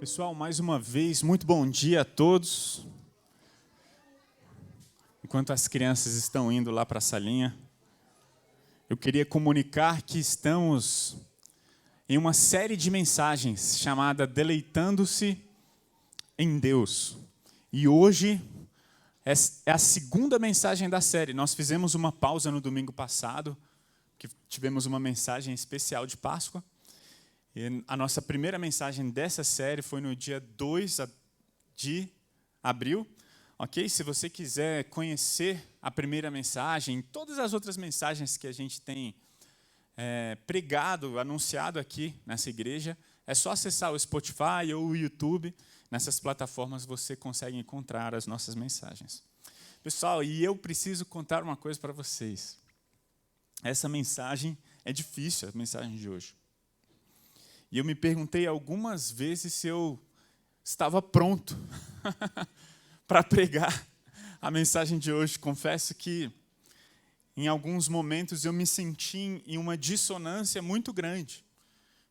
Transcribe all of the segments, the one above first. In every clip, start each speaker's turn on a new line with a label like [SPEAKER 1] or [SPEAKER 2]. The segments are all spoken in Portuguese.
[SPEAKER 1] Pessoal, mais uma vez, muito bom dia a todos. Enquanto as crianças estão indo lá para a salinha, eu queria comunicar que estamos em uma série de mensagens chamada Deleitando-se em Deus. E hoje é a segunda mensagem da série. Nós fizemos uma pausa no domingo passado, que tivemos uma mensagem especial de Páscoa. E a nossa primeira mensagem dessa série foi no dia 2 de abril. Ok? Se você quiser conhecer a primeira mensagem, todas as outras mensagens que a gente tem pregado, anunciado aqui nessa igreja, é só acessar o Spotify ou o YouTube. Nessas plataformas você consegue encontrar as nossas mensagens. Pessoal, e eu preciso contar uma coisa para vocês. Essa mensagem é difícil, a mensagem de hoje. E eu me perguntei algumas vezes se eu estava pronto para pregar a mensagem de hoje. Confesso que, em alguns momentos, eu me senti em uma dissonância muito grande.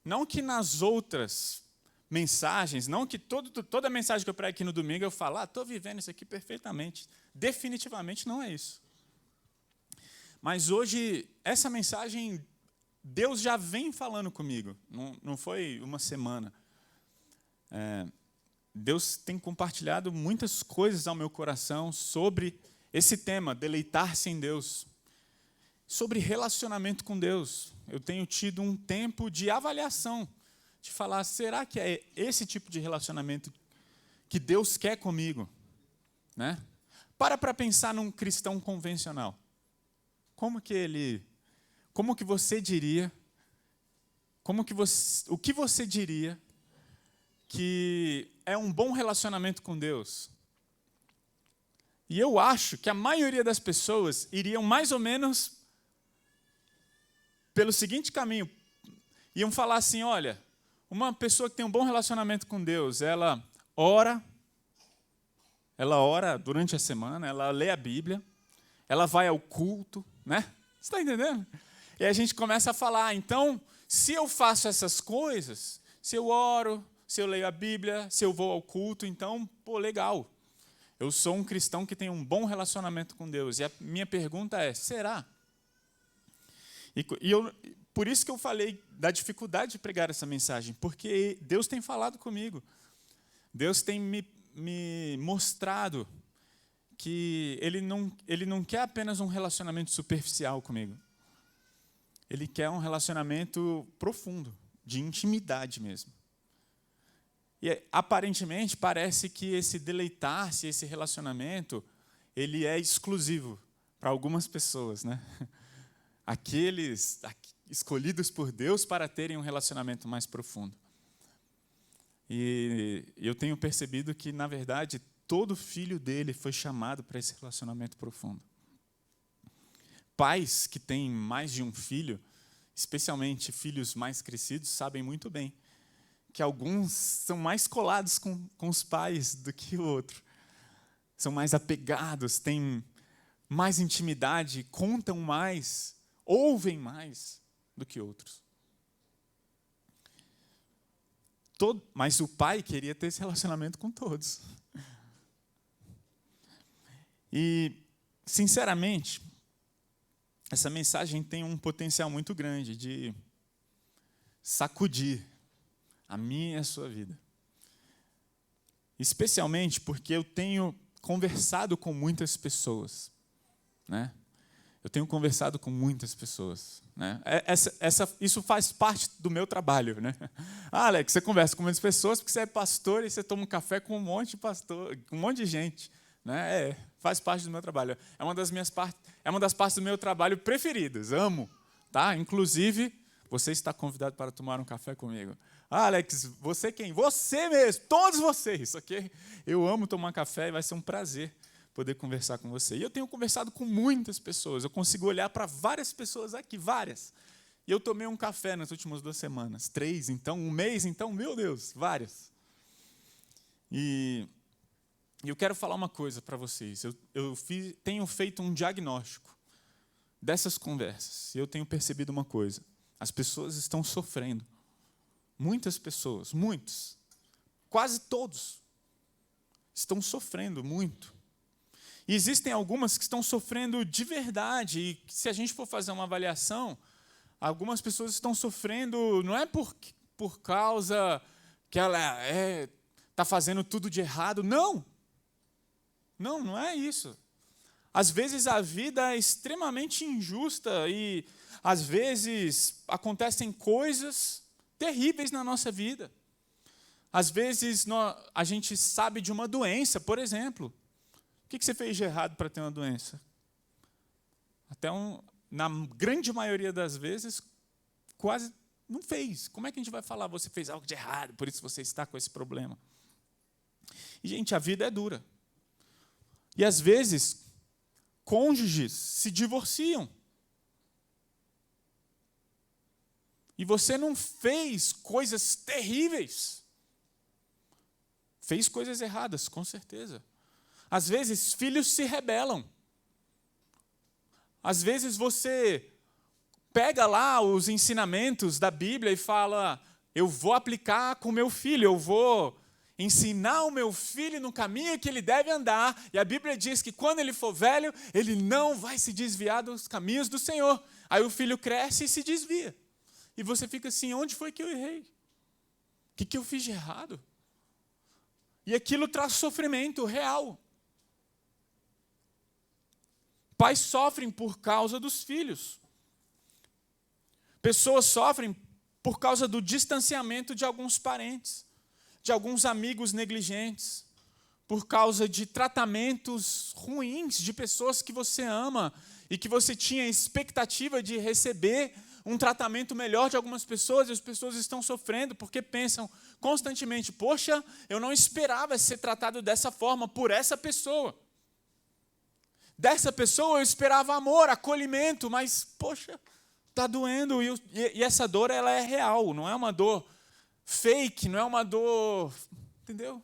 [SPEAKER 1] Não que nas outras mensagens, não que toda mensagem que eu prego aqui no domingo eu falo, estou vivendo isso aqui perfeitamente. Definitivamente não é isso. Mas hoje, essa mensagem, Deus já vem falando comigo, não foi uma semana. Deus tem compartilhado muitas coisas ao meu coração sobre esse tema, deleitar-se em Deus. Sobre relacionamento com Deus. Eu tenho tido um tempo de avaliação, de falar, será que é esse tipo de relacionamento que Deus quer comigo? Né? Para pensar num cristão convencional. Como que você diria, o que você diria que é um bom relacionamento com Deus? E eu acho que a maioria das pessoas iriam mais ou menos pelo seguinte caminho. Iam falar assim, olha, uma pessoa que tem um bom relacionamento com Deus, ela ora durante a semana, ela lê a Bíblia, ela vai ao culto, né? Você está entendendo? E a gente começa a falar, então, se eu faço essas coisas, se eu oro, se eu leio a Bíblia, se eu vou ao culto, então, legal. Eu sou um cristão que tem um bom relacionamento com Deus. E a minha pergunta é, será? Por isso que eu falei da dificuldade de pregar essa mensagem, porque Deus tem falado comigo. Deus tem me mostrado que Ele não quer apenas um relacionamento superficial comigo. Ele quer um relacionamento profundo, de intimidade mesmo. E aparentemente parece que esse deleitar-se, esse relacionamento, ele é exclusivo para algumas pessoas, né? Aqueles escolhidos por Deus para terem um relacionamento mais profundo. E eu tenho percebido que, na verdade, todo filho dele foi chamado para esse relacionamento profundo. Pais que têm mais de um filho, especialmente filhos mais crescidos, sabem muito bem que alguns são mais colados com os pais do que o outro. São mais apegados, têm mais intimidade, contam mais, ouvem mais do que outros. Mas o pai queria ter esse relacionamento com todos. E, sinceramente, essa mensagem tem um potencial muito grande de sacudir a minha e a sua vida. Especialmente porque eu tenho conversado com muitas pessoas. Né? Eu tenho conversado com muitas pessoas. Né? Isso faz parte do meu trabalho. Né? Alex, você conversa com muitas pessoas porque você é pastor e você toma um café com um monte de pastor, com um monte de gente. Né? Faz parte do meu trabalho. É uma das partes do meu trabalho preferidas. Amo. Tá? Inclusive, você está convidado para tomar um café comigo. Alex, você quem? Você mesmo, todos vocês, ok? Eu amo tomar café e vai ser um prazer poder conversar com você. E eu tenho conversado com muitas pessoas, eu consigo olhar para várias pessoas aqui, várias. E eu tomei um café nas últimas 2 semanas, 3, então, 1 mês, então, meu Deus, várias. E eu quero falar uma coisa para vocês. Tenho feito um diagnóstico dessas conversas. E eu tenho percebido uma coisa. As pessoas estão sofrendo. Muitas pessoas, muitos. quase todos, estão sofrendo muito. E existem algumas que estão sofrendo de verdade. E se a gente for fazer uma avaliação, algumas pessoas estão sofrendo, não é por causa que ela está fazendo tudo de errado. Não. Não é isso. Às vezes a vida é extremamente injusta e às vezes acontecem coisas terríveis na nossa vida. Às vezes a gente sabe de uma doença, por exemplo. O que você fez de errado para ter uma doença? Na grande maioria das vezes, quase não fez. Como é que a gente vai falar, você fez algo de errado, por isso você está com esse problema? E, gente, a vida é dura. E, às vezes, cônjuges se divorciam. E você não fez coisas terríveis. Fez coisas erradas, com certeza. Às vezes, filhos se rebelam. Às vezes, você pega lá os ensinamentos da Bíblia e fala, eu vou aplicar com meu filho, eu vou ensinar o meu filho no caminho que ele deve andar. E a Bíblia diz que quando ele for velho, ele não vai se desviar dos caminhos do Senhor. Aí o filho cresce e se desvia. E você fica assim, onde foi que eu errei? O que eu fiz de errado? E aquilo traz sofrimento real. Pais sofrem por causa dos filhos. Pessoas sofrem por causa do distanciamento de alguns parentes, de alguns amigos negligentes, por causa de tratamentos ruins de pessoas que você ama e que você tinha expectativa de receber um tratamento melhor de algumas pessoas, e as pessoas estão sofrendo porque pensam constantemente, poxa, eu não esperava ser tratado dessa forma por essa pessoa. Dessa pessoa eu esperava amor, acolhimento, mas, poxa, está doendo. E essa dor ela é real, não é uma dor fake, não é uma dor... Entendeu?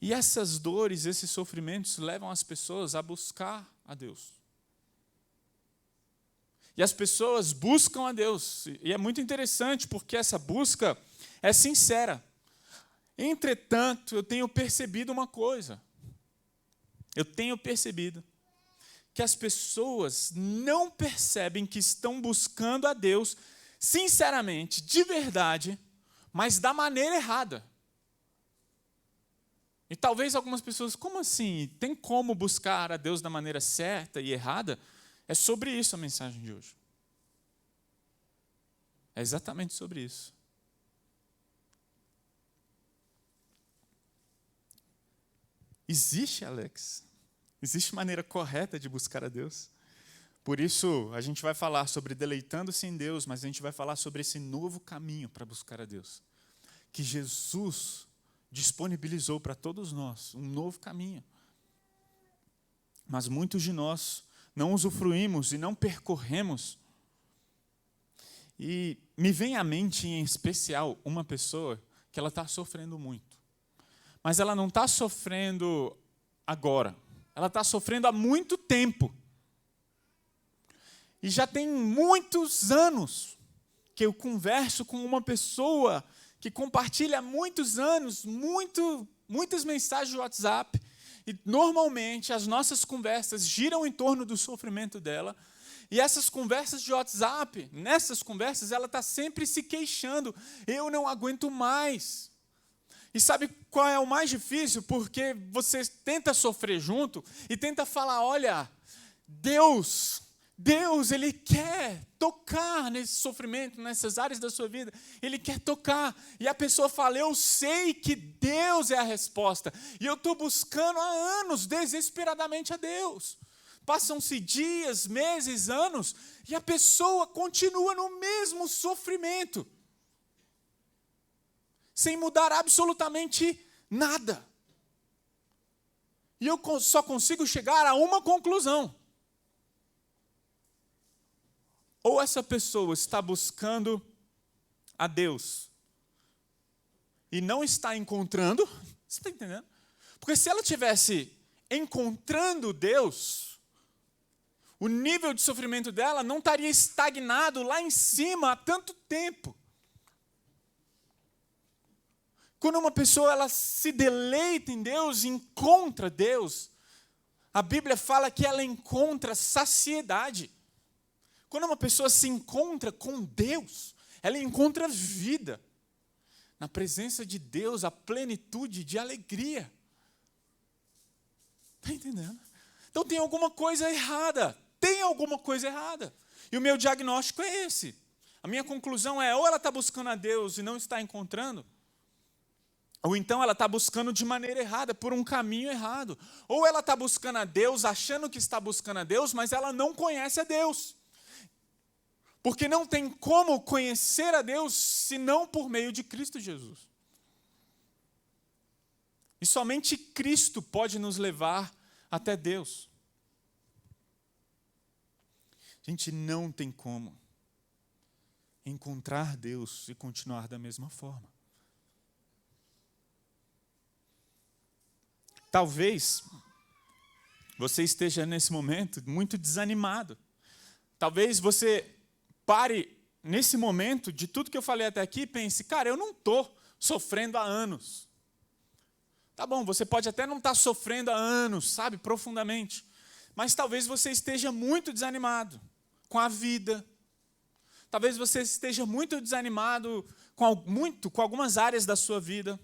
[SPEAKER 1] E essas dores, esses sofrimentos levam as pessoas a buscar a Deus. E as pessoas buscam a Deus. E é muito interessante porque essa busca é sincera. Entretanto, eu tenho percebido uma coisa. Eu tenho percebido que as pessoas não percebem que estão buscando a Deus sinceramente, de verdade, mas da maneira errada. E talvez algumas pessoas, como assim? Tem como buscar a Deus da maneira certa e errada? É sobre isso a mensagem de hoje. É exatamente sobre isso. Existe, Alex, maneira correta de buscar a Deus. Por isso, a gente vai falar sobre deleitando-se em Deus, mas a gente vai falar sobre esse novo caminho para buscar a Deus. Que Jesus disponibilizou para todos nós, um novo caminho. Mas muitos de nós não usufruímos e não percorremos. E me vem à mente, em especial, uma pessoa que ela está sofrendo muito. Mas ela não está sofrendo agora. Ela está sofrendo há muito tempo. E já tem muitos anos que eu converso com uma pessoa que compartilha há muitos anos, muitas mensagens de WhatsApp. E, normalmente, as nossas conversas giram em torno do sofrimento dela. E essas conversas de WhatsApp, nessas conversas, ela está sempre se queixando. Eu não aguento mais. E sabe qual é o mais difícil? Porque você tenta sofrer junto e tenta falar, olha, Deus, Ele quer tocar nesse sofrimento, nessas áreas da sua vida. Ele quer tocar. E a pessoa fala, eu sei que Deus é a resposta. E eu estou buscando há anos, desesperadamente, a Deus. Passam-se dias, meses, anos, e a pessoa continua no mesmo sofrimento. Sem mudar absolutamente nada. E eu só consigo chegar a uma conclusão. Ou essa pessoa está buscando a Deus e não está encontrando, você está entendendo? Porque se ela estivesse encontrando Deus, o nível de sofrimento dela não estaria estagnado lá em cima há tanto tempo. Quando uma pessoa ela se deleita em Deus, encontra Deus, a Bíblia fala que ela encontra saciedade. Quando uma pessoa se encontra com Deus, ela encontra vida. Na presença de Deus, a plenitude de alegria. Está entendendo? Então tem alguma coisa errada. Tem alguma coisa errada. E o meu diagnóstico é esse. A minha conclusão é, ou ela está buscando a Deus e não está encontrando, ou então ela está buscando de maneira errada, por um caminho errado. Ou ela está buscando a Deus, achando que está buscando a Deus, mas ela não conhece a Deus. Porque não tem como conhecer a Deus, senão por meio de Cristo Jesus. E somente Cristo pode nos levar até Deus. A gente não tem como encontrar Deus e continuar da mesma forma. Talvez você esteja nesse momento muito desanimado. Talvez você pare nesse momento de tudo que eu falei até aqui e pense, cara, eu não estou sofrendo há anos. Tá bom, você pode até não estar sofrendo há anos, sabe, profundamente. Mas talvez você esteja muito desanimado com a vida. Talvez você esteja muito desanimado com algumas áreas da sua vida.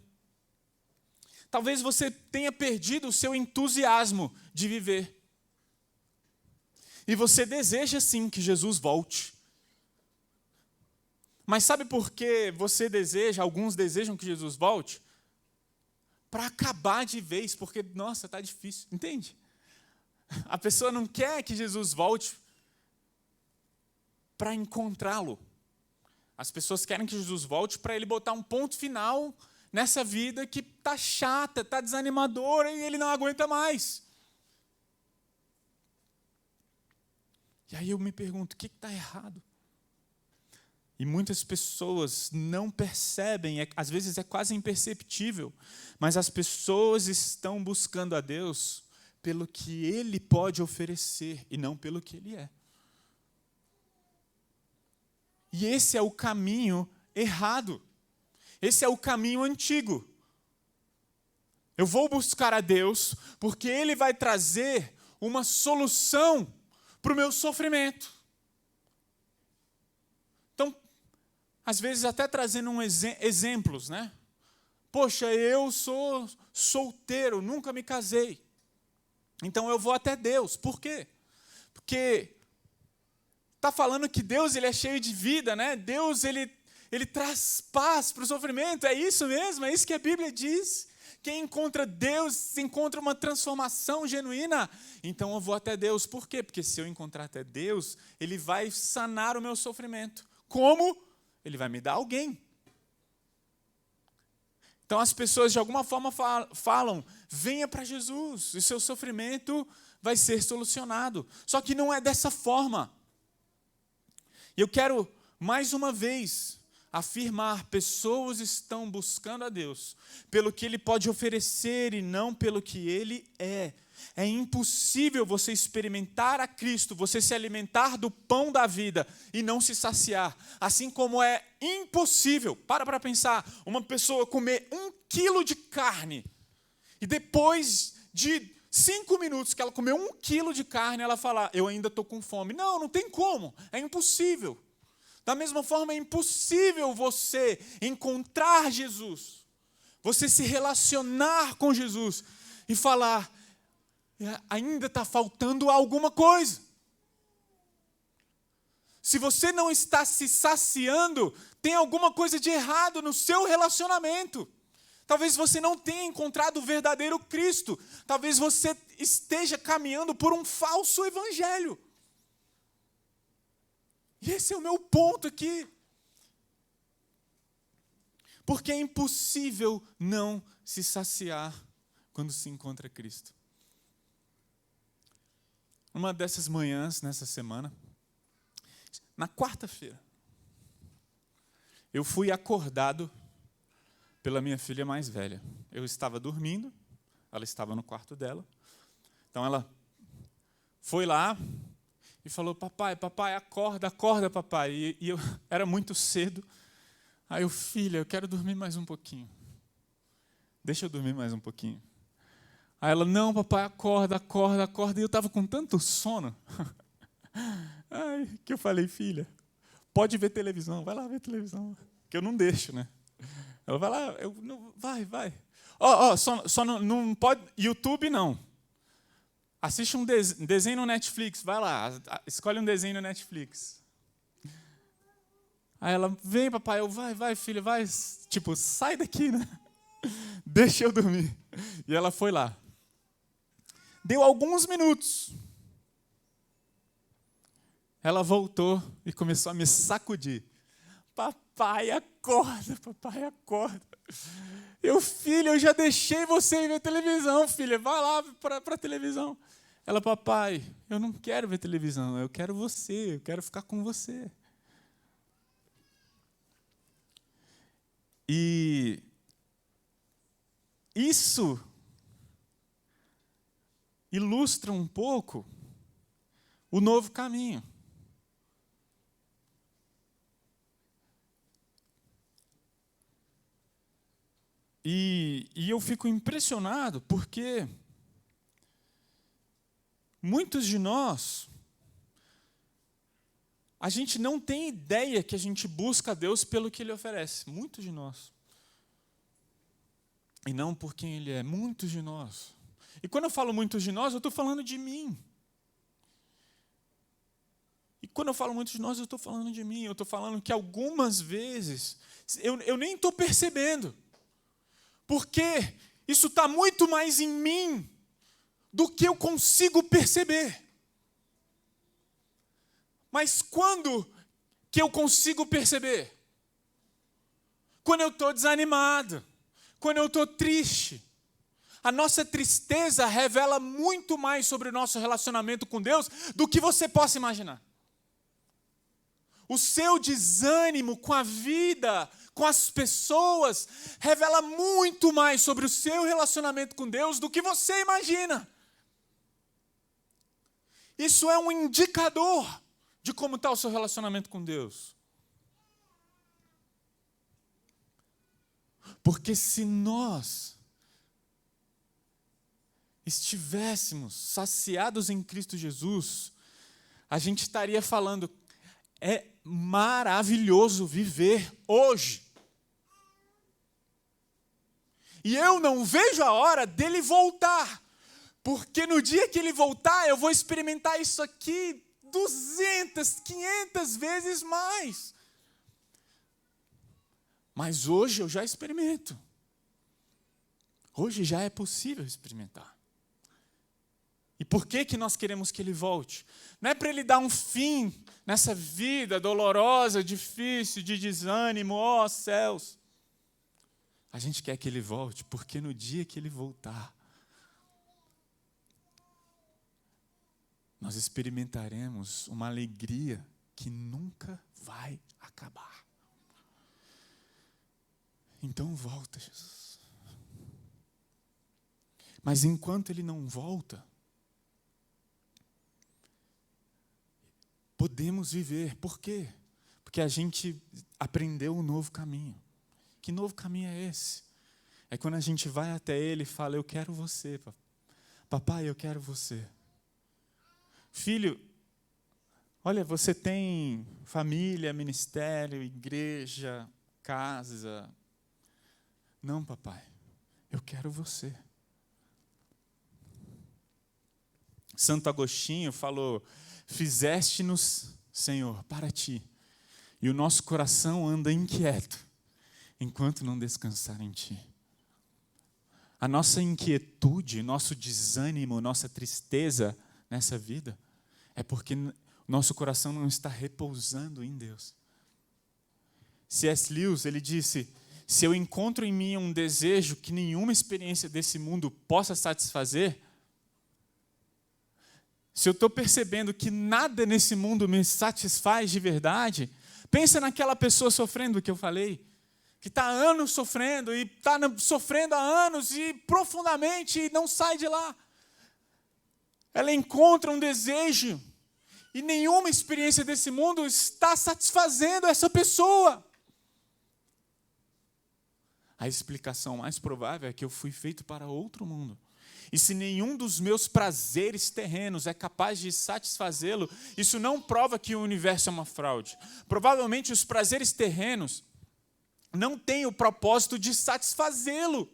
[SPEAKER 1] Talvez você tenha perdido o seu entusiasmo de viver. E você deseja sim que Jesus volte. Mas sabe por que alguns desejam que Jesus volte? Para acabar de vez, porque, nossa, está difícil, entende? A pessoa não quer que Jesus volte para encontrá-lo. As pessoas querem que Jesus volte para ele botar um ponto final nessa vida que está chata, está desanimadora e ele não aguenta mais. E aí eu me pergunto, o que está errado? E muitas pessoas não percebem, às vezes é quase imperceptível, mas as pessoas estão buscando a Deus pelo que Ele pode oferecer e não pelo que Ele é. E esse é o caminho errado. Esse é o caminho antigo. Eu vou buscar a Deus porque Ele vai trazer uma solução para o meu sofrimento. Então, às vezes até trazendo exemplos, né? Poxa, eu sou solteiro, nunca me casei. Então eu vou até Deus. Por quê? Porque está falando que Deus ele é cheio de vida, né? Deus ele traz paz para o sofrimento. É isso mesmo, é isso que a Bíblia diz. Quem encontra Deus encontra uma transformação genuína. Então eu vou até Deus. Por quê? Porque se eu encontrar até Deus, Ele vai sanar o meu sofrimento. Como? Ele vai me dar alguém. Então as pessoas de alguma forma falam, venha para Jesus, e seu sofrimento vai ser solucionado. Só que não é dessa forma. E eu quero, mais uma vez, afirmar, pessoas estão buscando a Deus pelo que Ele pode oferecer e não pelo que Ele é. É impossível você experimentar a Cristo, você se alimentar do pão da vida e não se saciar. Assim como é impossível, para pensar, uma pessoa comer 1 quilo de carne e depois de 5 minutos que ela comeu 1 quilo de carne, ela falar, eu ainda estou com fome. Não, não tem como, é impossível. Da mesma forma, é impossível você encontrar Jesus, você se relacionar com Jesus e falar, ainda está faltando alguma coisa. Se você não está se saciando, tem alguma coisa de errado no seu relacionamento. Talvez você não tenha encontrado o verdadeiro Cristo. Talvez você esteja caminhando por um falso evangelho. E esse é o meu ponto aqui. Porque é impossível não se saciar quando se encontra Cristo. Uma dessas manhãs, nessa semana, na quarta-feira, eu fui acordado pela minha filha mais velha. Eu estava dormindo, ela estava no quarto dela. Então ela foi lá e falou, papai, acorda, papai. E eu era muito cedo. Aí eu, filha, eu quero dormir mais um pouquinho. deixa eu dormir mais um pouquinho. Aí ela, não, papai, acorda. E eu estava com tanto sono. Que eu falei, filha, pode ver televisão, vai lá ver televisão. Que eu não deixo, né? Ela vai lá, vai. Só não pode, YouTube não. Assiste um desenho no Netflix, vai lá, escolhe um desenho no Netflix. Aí ela, vem papai, eu, vai filha, vai. Tipo, sai daqui, né? Deixa eu dormir. E ela foi lá. Deu alguns minutos. Ela voltou e começou a me sacudir. Papai, acorda. Filha, eu já deixei você ver televisão, filha. Vai lá para a televisão. Ela, papai, eu não quero ver televisão, eu quero você, eu quero ficar com você. E isso ilustra um pouco o novo caminho. E eu fico impressionado porque muitos de nós, a gente não tem ideia que a gente busca a Deus pelo que Ele oferece. Muitos de nós. E não por quem Ele é. Muitos de nós. E quando eu falo muitos de nós, eu estou falando de mim. E quando eu falo muitos de nós, eu estou falando de mim. Eu estou falando que algumas vezes eu nem estou percebendo. Porque isso está muito mais em mim do que eu consigo perceber. Mas quando que eu consigo perceber? Quando eu estou desanimado, quando eu estou triste. A nossa tristeza revela muito mais sobre o nosso relacionamento com Deus do que você possa imaginar. O seu desânimo com a vida, com as pessoas, revela muito mais sobre o seu relacionamento com Deus do que você imagina. Isso é um indicador de como está o seu relacionamento com Deus. Porque se nós estivéssemos saciados em Cristo Jesus, a gente estaria falando, é maravilhoso viver hoje. E eu não vejo a hora dele voltar, porque no dia que ele voltar, eu vou experimentar isso aqui 200, 500 vezes mais. Mas hoje eu já experimento. Hoje já é possível experimentar. E por que nós queremos que ele volte? Não é para ele dar um fim nessa vida dolorosa, difícil, de desânimo, ó céus. A gente quer que ele volte, porque no dia que ele voltar, nós experimentaremos uma alegria que nunca vai acabar. Então volta, Jesus. Mas enquanto ele não volta, podemos viver. Por quê? Porque a gente aprendeu um novo caminho. Que novo caminho é esse? É quando a gente vai até ele e fala, eu quero você, papai, eu quero você. Filho, olha, você tem família, ministério, igreja, casa. Não, papai, eu quero você. Santo Agostinho falou, fizeste-nos, Senhor, para ti, e o nosso coração anda inquieto, enquanto não descansar em ti. A nossa inquietude, nosso desânimo, nossa tristeza nessa vida, é porque nosso coração não está repousando em Deus. C.S. Lewis, ele disse, se eu encontro em mim um desejo que nenhuma experiência desse mundo possa satisfazer, se eu estou percebendo que nada nesse mundo me satisfaz de verdade, pensa naquela pessoa sofrendo que eu falei, que está há anos sofrendo, e está sofrendo há anos, e profundamente, e não sai de lá. Ela encontra um desejo, e nenhuma experiência desse mundo está satisfazendo essa pessoa. A explicação mais provável é que eu fui feito para outro mundo. E se nenhum dos meus prazeres terrenos é capaz de satisfazê-lo, isso não prova que o universo é uma fraude. Provavelmente os prazeres terrenos não têm o propósito de satisfazê-lo.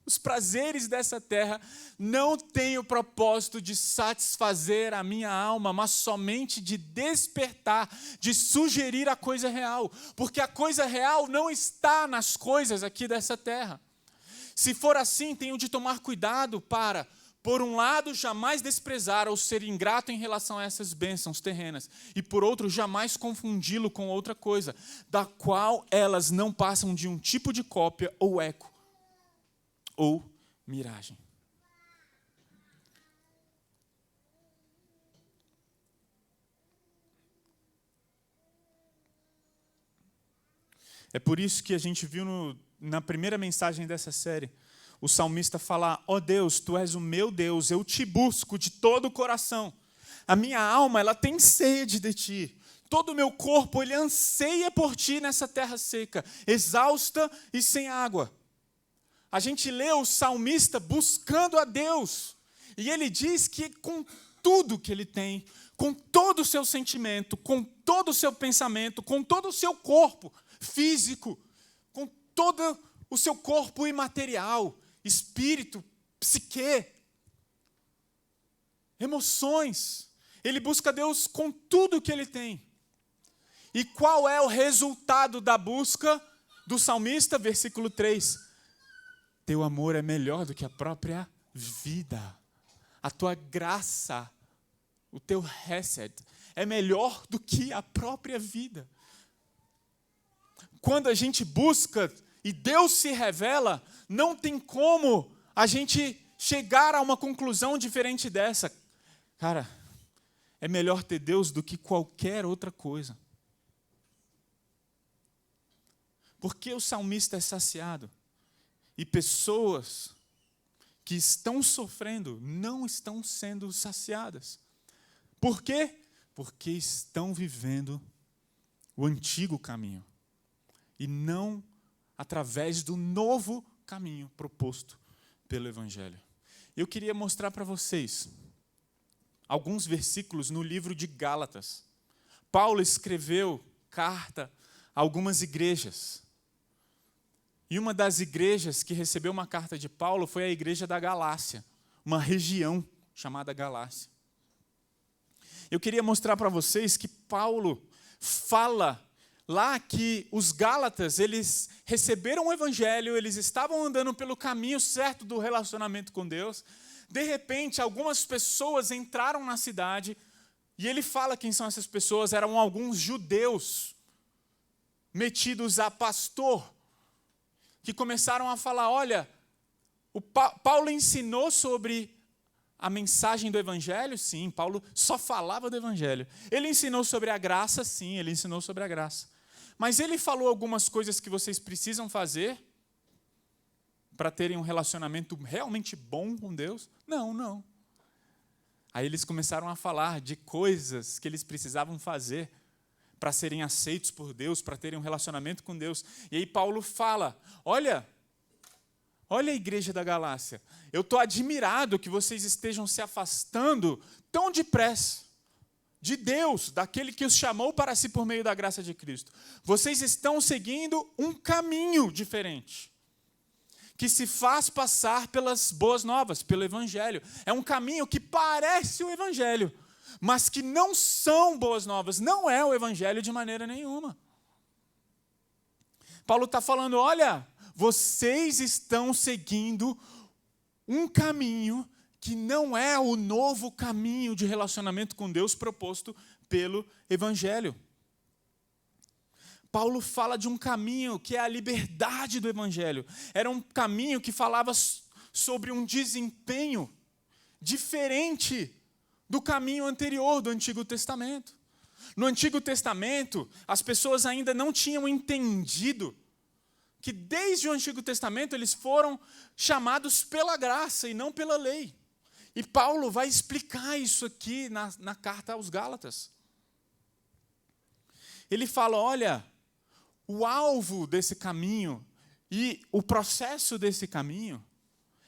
[SPEAKER 1] Os prazeres dessa terra não têm o propósito de satisfazer a minha alma, mas somente de despertar, de sugerir a coisa real. Porque a coisa real não está nas coisas aqui dessa terra. Se for assim, tenho de tomar cuidado para, por um lado, jamais desprezar ou ser ingrato em relação a essas bênçãos terrenas, e por outro, jamais confundi-lo com outra coisa, da qual elas não passam de um tipo de cópia ou eco, ou miragem. É por isso que a gente viu na primeira mensagem dessa série, o salmista falar: ó Deus, Tu és o meu Deus, eu Te busco de todo o coração. A minha alma, ela tem sede de Ti. Todo o meu corpo, ele anseia por Ti nessa terra seca, exausta e sem água. A gente lê o salmista buscando a Deus. E ele diz que com tudo que ele tem, com todo o seu sentimento, com todo o seu pensamento, com todo o seu corpo físico, com todo o seu corpo imaterial, espírito, psique, emoções. Ele busca Deus com tudo que ele tem. E qual é o resultado da busca do salmista? Versículo 3. Teu amor é melhor do que a própria vida. A tua graça, o teu hesed, é melhor do que a própria vida. Quando a gente busca e Deus se revela, não tem como a gente chegar a uma conclusão diferente dessa. Cara, é melhor ter Deus do que qualquer outra coisa. Porque o salmista é saciado. E pessoas que estão sofrendo não estão sendo saciadas. Por quê? Porque estão vivendo o antigo caminho. E não através do novo caminho proposto pelo Evangelho. Eu queria mostrar para vocês alguns versículos no livro de Gálatas. Paulo escreveu carta a algumas igrejas. E uma das igrejas que recebeu uma carta de Paulo foi a igreja da Galácia, uma região chamada Galácia. Eu queria mostrar para vocês que Paulo fala lá que os Gálatas, eles receberam o Evangelho, eles estavam andando pelo caminho certo do relacionamento com Deus. De repente, algumas pessoas entraram na cidade, e ele fala quem são essas pessoas. Eram alguns judeus metidos a pastor, que começaram a falar: olha, Paulo ensinou sobre a mensagem do Evangelho? Sim, Paulo só falava do Evangelho. Ele ensinou sobre a graça? Sim, ele ensinou sobre a graça. Mas ele falou algumas coisas que vocês precisam fazer para terem um relacionamento realmente bom com Deus? Não, não. Aí eles começaram a falar de coisas que eles precisavam fazer para serem aceitos por Deus, para terem um relacionamento com Deus. E aí Paulo fala: olha a igreja da Galácia, eu estou admirado que vocês estejam se afastando tão depressa de Deus, daquele que os chamou para si por meio da graça de Cristo. Vocês estão seguindo um caminho diferente, que se faz passar pelas boas novas, pelo Evangelho. É um caminho que parece o Evangelho, mas que não são boas novas, não é o Evangelho de maneira nenhuma. Paulo está falando: olha, vocês estão seguindo um caminho que não é o novo caminho de relacionamento com Deus proposto pelo Evangelho. Paulo fala de um caminho que é a liberdade do Evangelho. Era um caminho que falava sobre um desempenho diferente do caminho anterior do Antigo Testamento. No Antigo Testamento, as pessoas ainda não tinham entendido que desde o Antigo Testamento eles foram chamados pela graça e não pela lei. E Paulo vai explicar isso aqui na carta aos Gálatas. Ele fala: olha, o alvo desse caminho E o processo desse caminho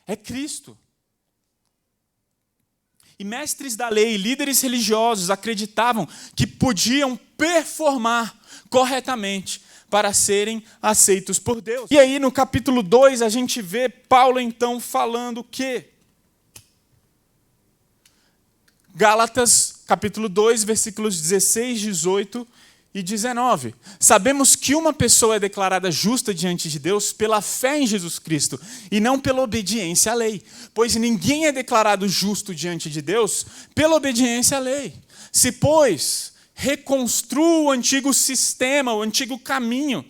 [SPEAKER 1] é Cristo. E mestres da lei, líderes religiosos acreditavam que podiam performar corretamente para serem aceitos por Deus. E aí no capítulo 2 a gente vê Paulo então falando o quê? Gálatas capítulo 2, versículos 16, 18 e 19. Sabemos que uma pessoa é declarada justa diante de Deus pela fé em Jesus Cristo e não pela obediência à lei. Pois ninguém é declarado justo diante de Deus pela obediência à lei. Se, pois, reconstruo o antigo sistema, o antigo caminho,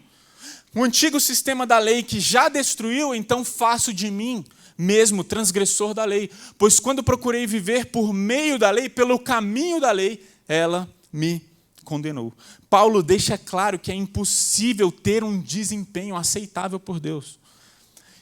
[SPEAKER 1] o antigo sistema da lei que já destruiu, então faço de mim mesmo transgressor da lei. Pois quando procurei viver por meio da lei, pelo caminho da lei, ela me condenou. Paulo deixa claro que é impossível ter um desempenho aceitável por Deus.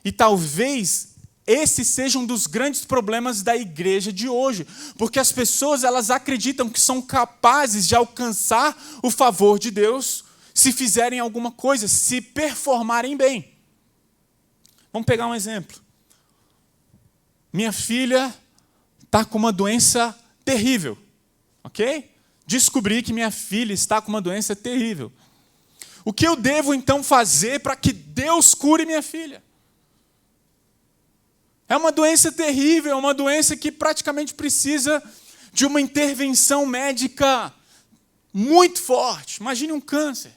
[SPEAKER 1] E talvez esse seja um dos grandes problemas da igreja de hoje, porque as pessoas elas acreditam que são capazes de alcançar o favor de Deus se fizerem alguma coisa, se performarem bem. Vamos pegar um exemplo. Minha filha está com uma doença terrível, ok? Descobri que minha filha está com uma doença terrível. O que eu devo então fazer para que Deus cure minha filha? É uma doença terrível, é uma doença que praticamente precisa de uma intervenção médica muito forte. Imagine um câncer.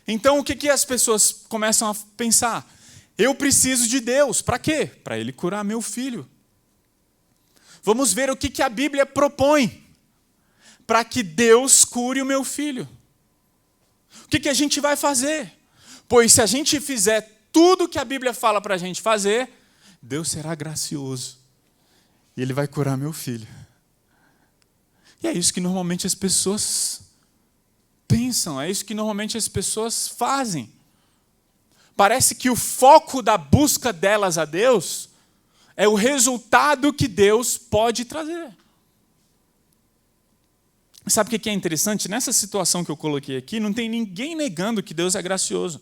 [SPEAKER 1] Então o que as pessoas começam a pensar? Eu preciso de Deus. Para quê? Para Ele curar meu filho. Vamos ver o que a Bíblia propõe para que Deus cure o meu filho. O que a gente vai fazer? Pois se a gente fizer tudo o que a Bíblia fala para a gente fazer, Deus será gracioso. E Ele vai curar meu filho. E é isso que normalmente as pessoas pensam, é isso que normalmente as pessoas fazem. Parece que o foco da busca delas a Deus é o resultado que Deus pode trazer. Sabe o que é interessante? Nessa situação que eu coloquei aqui, não tem ninguém negando que Deus é gracioso.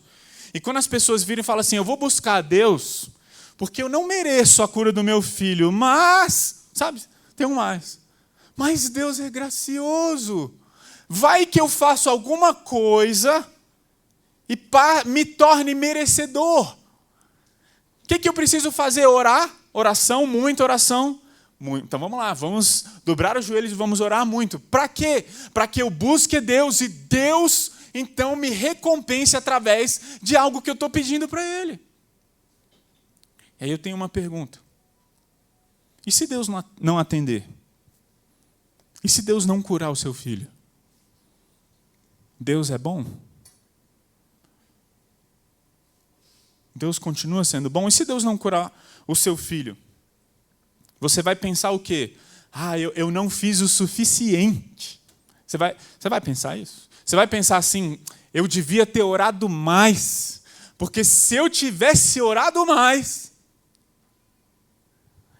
[SPEAKER 1] E quando as pessoas viram e falam assim, eu vou buscar a Deus, porque eu não mereço a cura do meu filho, mas, sabe, tem um mais. Mas Deus é gracioso. Vai que eu faço alguma coisa e me torne merecedor. O que eu preciso fazer? Orar? Oração, muita oração. Muito. Então vamos lá, vamos dobrar os joelhos e vamos orar muito. Para quê? Para que eu busque a Deus e Deus então me recompense através de algo que eu estou pedindo para Ele. E aí eu tenho uma pergunta. E se Deus não atender? E se Deus não curar o seu filho? Deus é bom? Deus continua sendo bom? E se Deus não curar o seu filho? Você vai pensar o quê? Eu não fiz o suficiente. Você vai pensar isso? Você vai pensar assim, eu devia ter orado mais, porque se eu tivesse orado mais...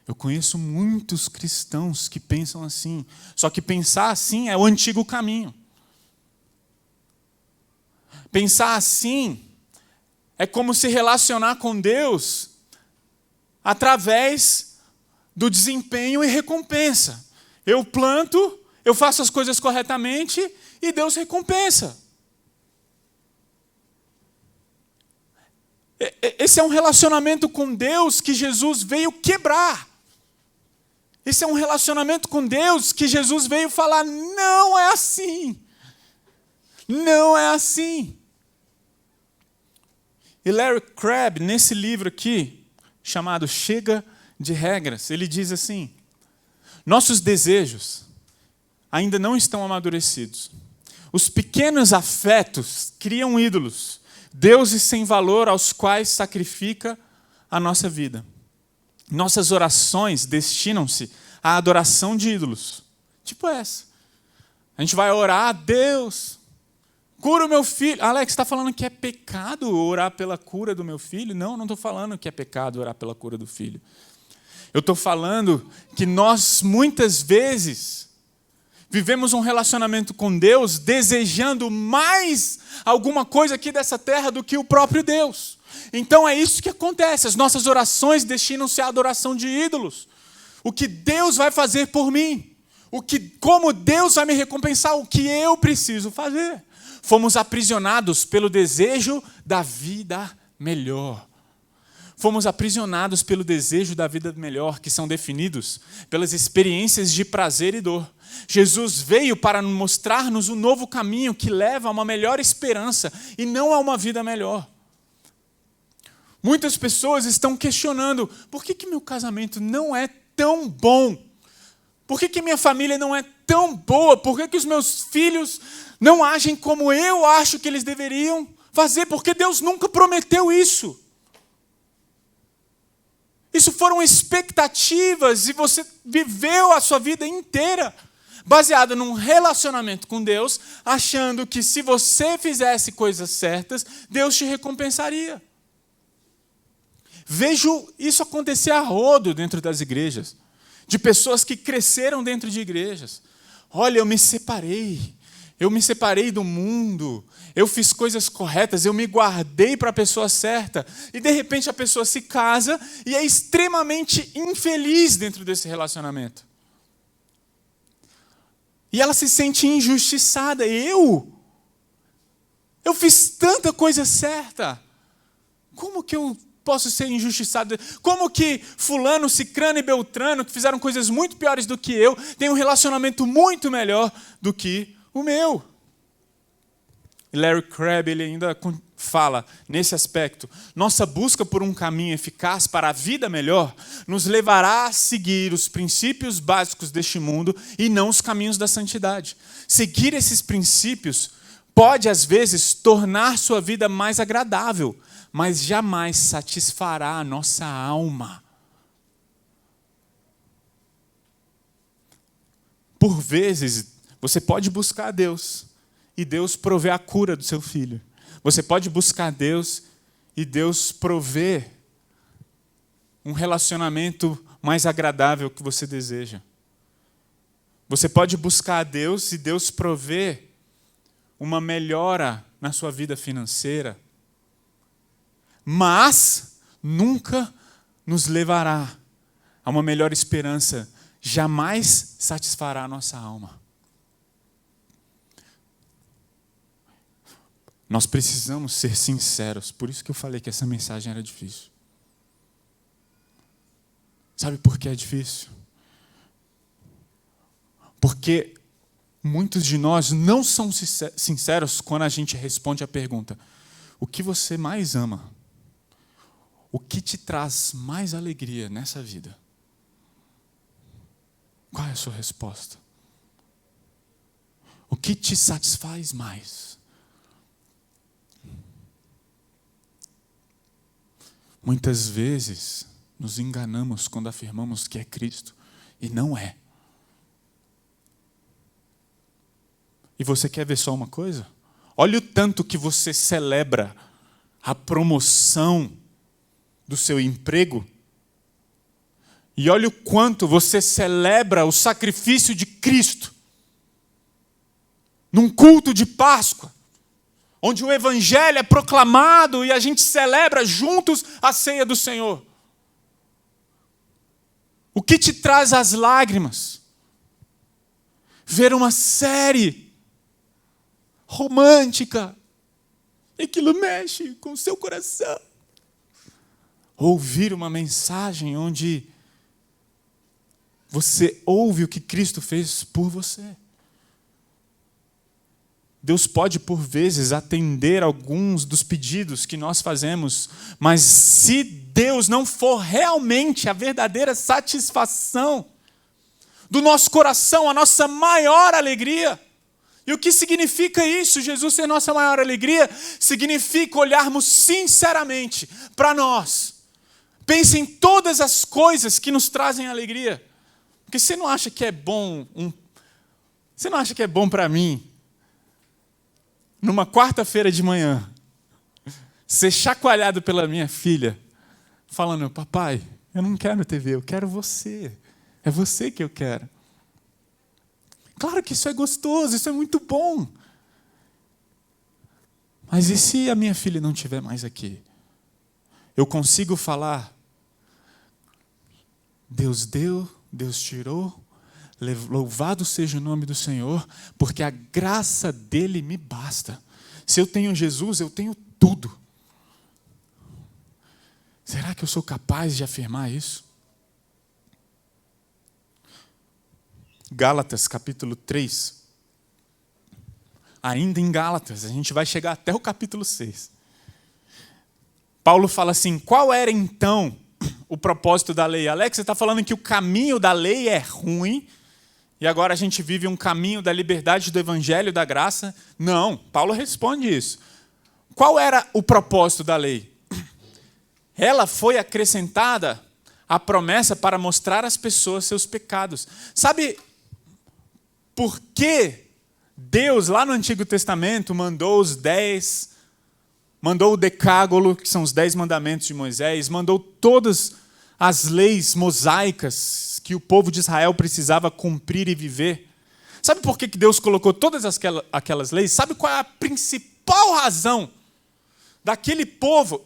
[SPEAKER 1] Eu conheço muitos cristãos que pensam assim, só que pensar assim é o antigo caminho. Pensar assim é como se relacionar com Deus através do desempenho e recompensa. Eu planto, eu faço as coisas corretamente e Deus recompensa. Esse é um relacionamento com Deus que Jesus veio quebrar. Esse é um relacionamento com Deus que Jesus veio falar, não é assim. Não é assim. E Larry Crabb, nesse livro aqui, chamado Chega de Regras, ele diz assim, nossos desejos ainda não estão amadurecidos. Os pequenos afetos criam ídolos, deuses sem valor aos quais sacrifica a nossa vida. Nossas orações destinam-se à adoração de ídolos. Tipo essa. A gente vai orar, Deus, cura o meu filho. Alex, está falando que é pecado orar pela cura do meu filho? Não estou falando que é pecado orar pela cura do filho. Eu estou falando que nós, muitas vezes, vivemos um relacionamento com Deus desejando mais alguma coisa aqui dessa terra do que o próprio Deus. Então é isso que acontece. As nossas orações destinam-se à adoração de ídolos. O que Deus vai fazer por mim? Como Deus vai me recompensar? O que eu preciso fazer? Fomos aprisionados pelo desejo da vida melhor. Fomos aprisionados pelo desejo da vida melhor, que são definidos pelas experiências de prazer e dor. Jesus veio para mostrar-nos um novo caminho que leva a uma melhor esperança e não a uma vida melhor. Muitas pessoas estão questionando, por que meu casamento não é tão bom? Por que minha família não é tão boa? Por que os meus filhos não agem como eu acho que eles deveriam fazer? Porque Deus nunca prometeu isso. Isso foram expectativas e você viveu a sua vida inteira baseada num relacionamento com Deus, achando que se você fizesse coisas certas, Deus te recompensaria. Vejo isso acontecer a rodo dentro das igrejas, de pessoas que cresceram dentro de igrejas. Olha, eu me separei do mundo, eu fiz coisas corretas, eu me guardei para a pessoa certa, e de repente a pessoa se casa e é extremamente infeliz dentro desse relacionamento. E ela se sente injustiçada. Eu fiz tanta coisa certa, como que eu posso ser injustiçado? Como que fulano, cicrano e beltrano, que fizeram coisas muito piores do que eu, têm um relacionamento muito melhor do que o meu? E Larry Crabb ele ainda fala nesse aspecto: nossa busca por um caminho eficaz para a vida melhor nos levará a seguir os princípios básicos deste mundo e não os caminhos da santidade. Seguir esses princípios pode, às vezes, tornar sua vida mais agradável, mas jamais satisfará a nossa alma. Por vezes, você pode buscar a Deus e Deus provê a cura do seu filho. Você pode buscar a Deus e Deus provê um relacionamento mais agradável que você deseja. Você pode buscar a Deus e Deus provê uma melhora na sua vida financeira, mas nunca nos levará a uma melhor esperança, jamais satisfará a nossa alma. Nós precisamos ser sinceros, por isso que eu falei que essa mensagem era difícil. Sabe por que é difícil? Porque muitos de nós não são sinceros quando a gente responde a pergunta: o que você mais ama? O que te traz mais alegria nessa vida? Qual é a sua resposta? O que te satisfaz mais? Muitas vezes nos enganamos quando afirmamos que é Cristo e não é. E você quer ver só uma coisa? Olha o tanto que você celebra a promoção do seu emprego. E olha o quanto você celebra o sacrifício de Cristo num culto de Páscoa, onde o Evangelho é proclamado e a gente celebra juntos a ceia do Senhor. O que te traz as lágrimas? Ver uma série romântica, e aquilo mexe com o seu coração. Ouvir uma mensagem onde você ouve o que Cristo fez por você. Deus pode, por vezes, atender alguns dos pedidos que nós fazemos, mas se Deus não for realmente a verdadeira satisfação do nosso coração, a nossa maior alegria. E o que significa isso? Jesus ser nossa maior alegria significa olharmos sinceramente para nós. Pense em todas as coisas que nos trazem alegria. Porque você não acha que é bom, você não acha que é bom para mim, numa quarta-feira de manhã, ser chacoalhado pela minha filha, falando: papai, eu não quero TV, eu quero você. É você que eu quero. Claro que isso é gostoso, isso é muito bom. Mas e se a minha filha não estiver mais aqui? eu consigo falar: Deus deu, Deus tirou, louvado seja o nome do Senhor, porque a graça dele me basta. Se eu tenho Jesus, eu tenho tudo. Será que eu sou capaz de afirmar isso? Gálatas, capítulo 3. Ainda em Gálatas, a gente vai chegar até o capítulo 6. Paulo fala assim: qual era então o propósito da lei? Alex, você está falando que o caminho da lei é ruim, e agora a gente vive um caminho da liberdade do evangelho, da graça? Não, Paulo responde isso. Qual era o propósito da lei? Ela foi acrescentada à promessa para mostrar às pessoas seus pecados. Sabe por que Deus, lá no Antigo Testamento, mandou o decálogo, que são os 10 mandamentos de Moisés, mandou todas as leis mosaicas que o povo de Israel precisava cumprir e viver? Sabe por que Deus colocou todas aquelas leis? Sabe qual é a principal razão daquele povo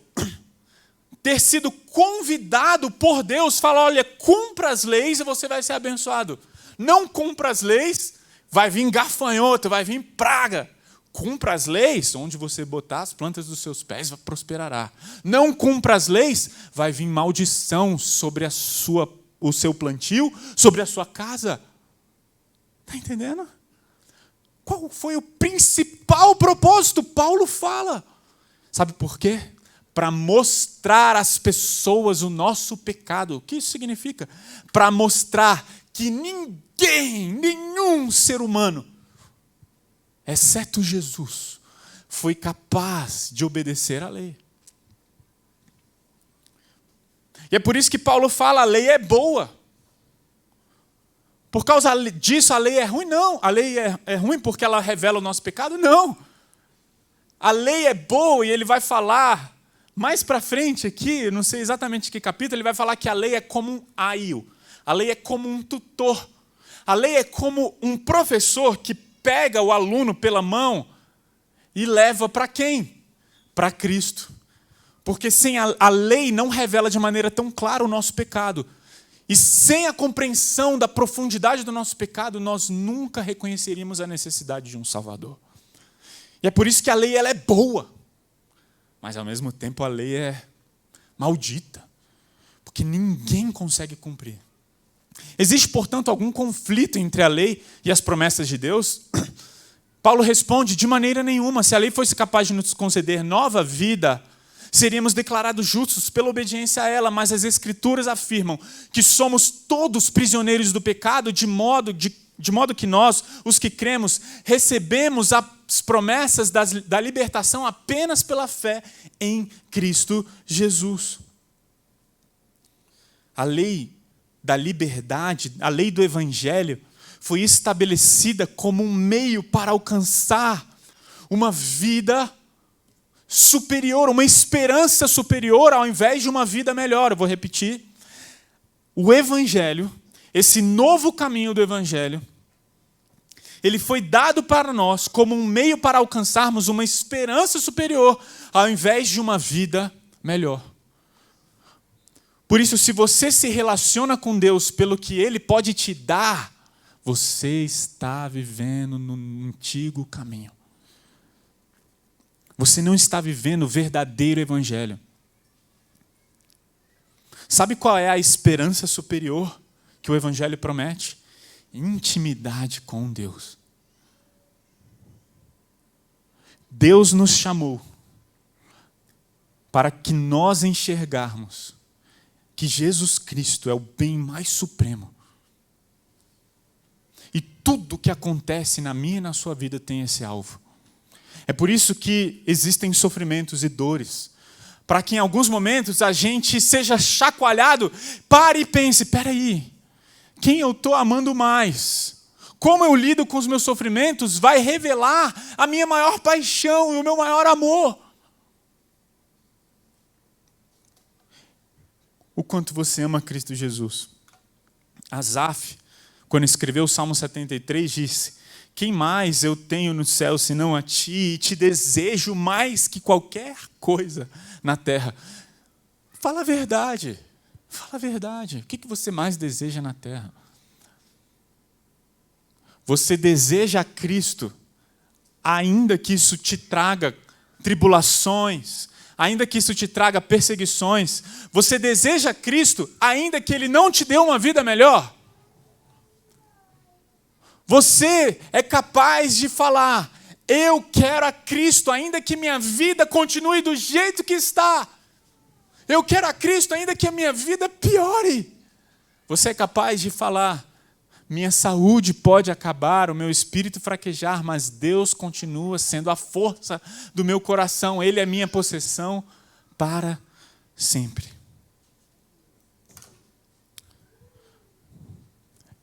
[SPEAKER 1] ter sido convidado por Deus? Falar: olha, cumpra as leis e você vai ser abençoado. Não cumpra as leis, vai vir gafanhoto, vai vir praga. Cumpra as leis, onde você botar as plantas dos seus pés, prosperará. Não cumpra as leis, vai vir maldição sobre o seu plantio, sobre a sua casa. Está entendendo? Qual foi o principal propósito? Paulo fala. Sabe por quê? Para mostrar às pessoas o nosso pecado. O que isso significa? Para mostrar que nenhum ser humano, exceto Jesus, foi capaz de obedecer à lei. E é por isso que Paulo fala: a lei é boa. Por causa disso a lei é ruim? Não. A lei é ruim porque ela revela o nosso pecado? Não. A lei é boa, e ele vai falar mais para frente aqui, não sei exatamente que capítulo, ele vai falar que a lei é como um aio. A lei é como um tutor. A lei é como um professor que pega o aluno pela mão e leva para quem? Para Cristo. Porque sem a lei não revela de maneira tão clara o nosso pecado. E sem a compreensão da profundidade do nosso pecado, nós nunca reconheceríamos a necessidade de um Salvador. E é por isso que a lei ela é boa, mas ao mesmo tempo a lei é maldita, porque ninguém consegue cumprir. Existe, portanto, algum conflito entre a lei e as promessas de Deus? Paulo responde: de maneira nenhuma. Se a lei fosse capaz de nos conceder nova vida, seríamos declarados justos pela obediência a ela, mas as Escrituras afirmam que somos todos prisioneiros do pecado, de modo que nós, os que cremos, recebemos as promessas da libertação apenas pela fé em Cristo Jesus. A lei da liberdade, a lei do Evangelho, foi estabelecida como um meio para alcançar uma vida superior, uma esperança superior, ao invés de uma vida melhor. Eu vou repetir. O Evangelho, esse novo caminho do Evangelho, ele foi dado para nós como um meio para alcançarmos uma esperança superior, ao invés de uma vida melhor. Por isso, se você se relaciona com Deus pelo que Ele pode te dar, você está vivendo no antigo caminho. Você não está vivendo o verdadeiro Evangelho. Sabe qual é a esperança superior que o Evangelho promete? Intimidade com Deus. Deus nos chamou para que nós enxergarmos que Jesus Cristo é o bem mais supremo. E tudo que acontece na minha e na sua vida tem esse alvo. É por isso que existem sofrimentos e dores. Para que em alguns momentos a gente seja chacoalhado, pare e pense: espera aí, quem eu estou amando mais? Como eu lido com os meus sofrimentos vai revelar a minha maior paixão e o meu maior amor. O quanto você ama Cristo Jesus. Asaf, quando escreveu o Salmo 73, disse: quem mais eu tenho no céu senão a ti, e te desejo mais que qualquer coisa na terra. Fala a verdade. Fala a verdade. O que você mais deseja na terra? Você deseja a Cristo, ainda que isso te traga tribulações, ainda que isso te traga perseguições. Você deseja a Cristo, ainda que Ele não te dê uma vida melhor. Você é capaz de falar, eu quero a Cristo, ainda que minha vida continue do jeito que está. Eu quero a Cristo, ainda que a minha vida piore. Você é capaz de falar, minha saúde pode acabar, o meu espírito fraquejar, mas Deus continua sendo a força do meu coração. Ele é minha possessão para sempre.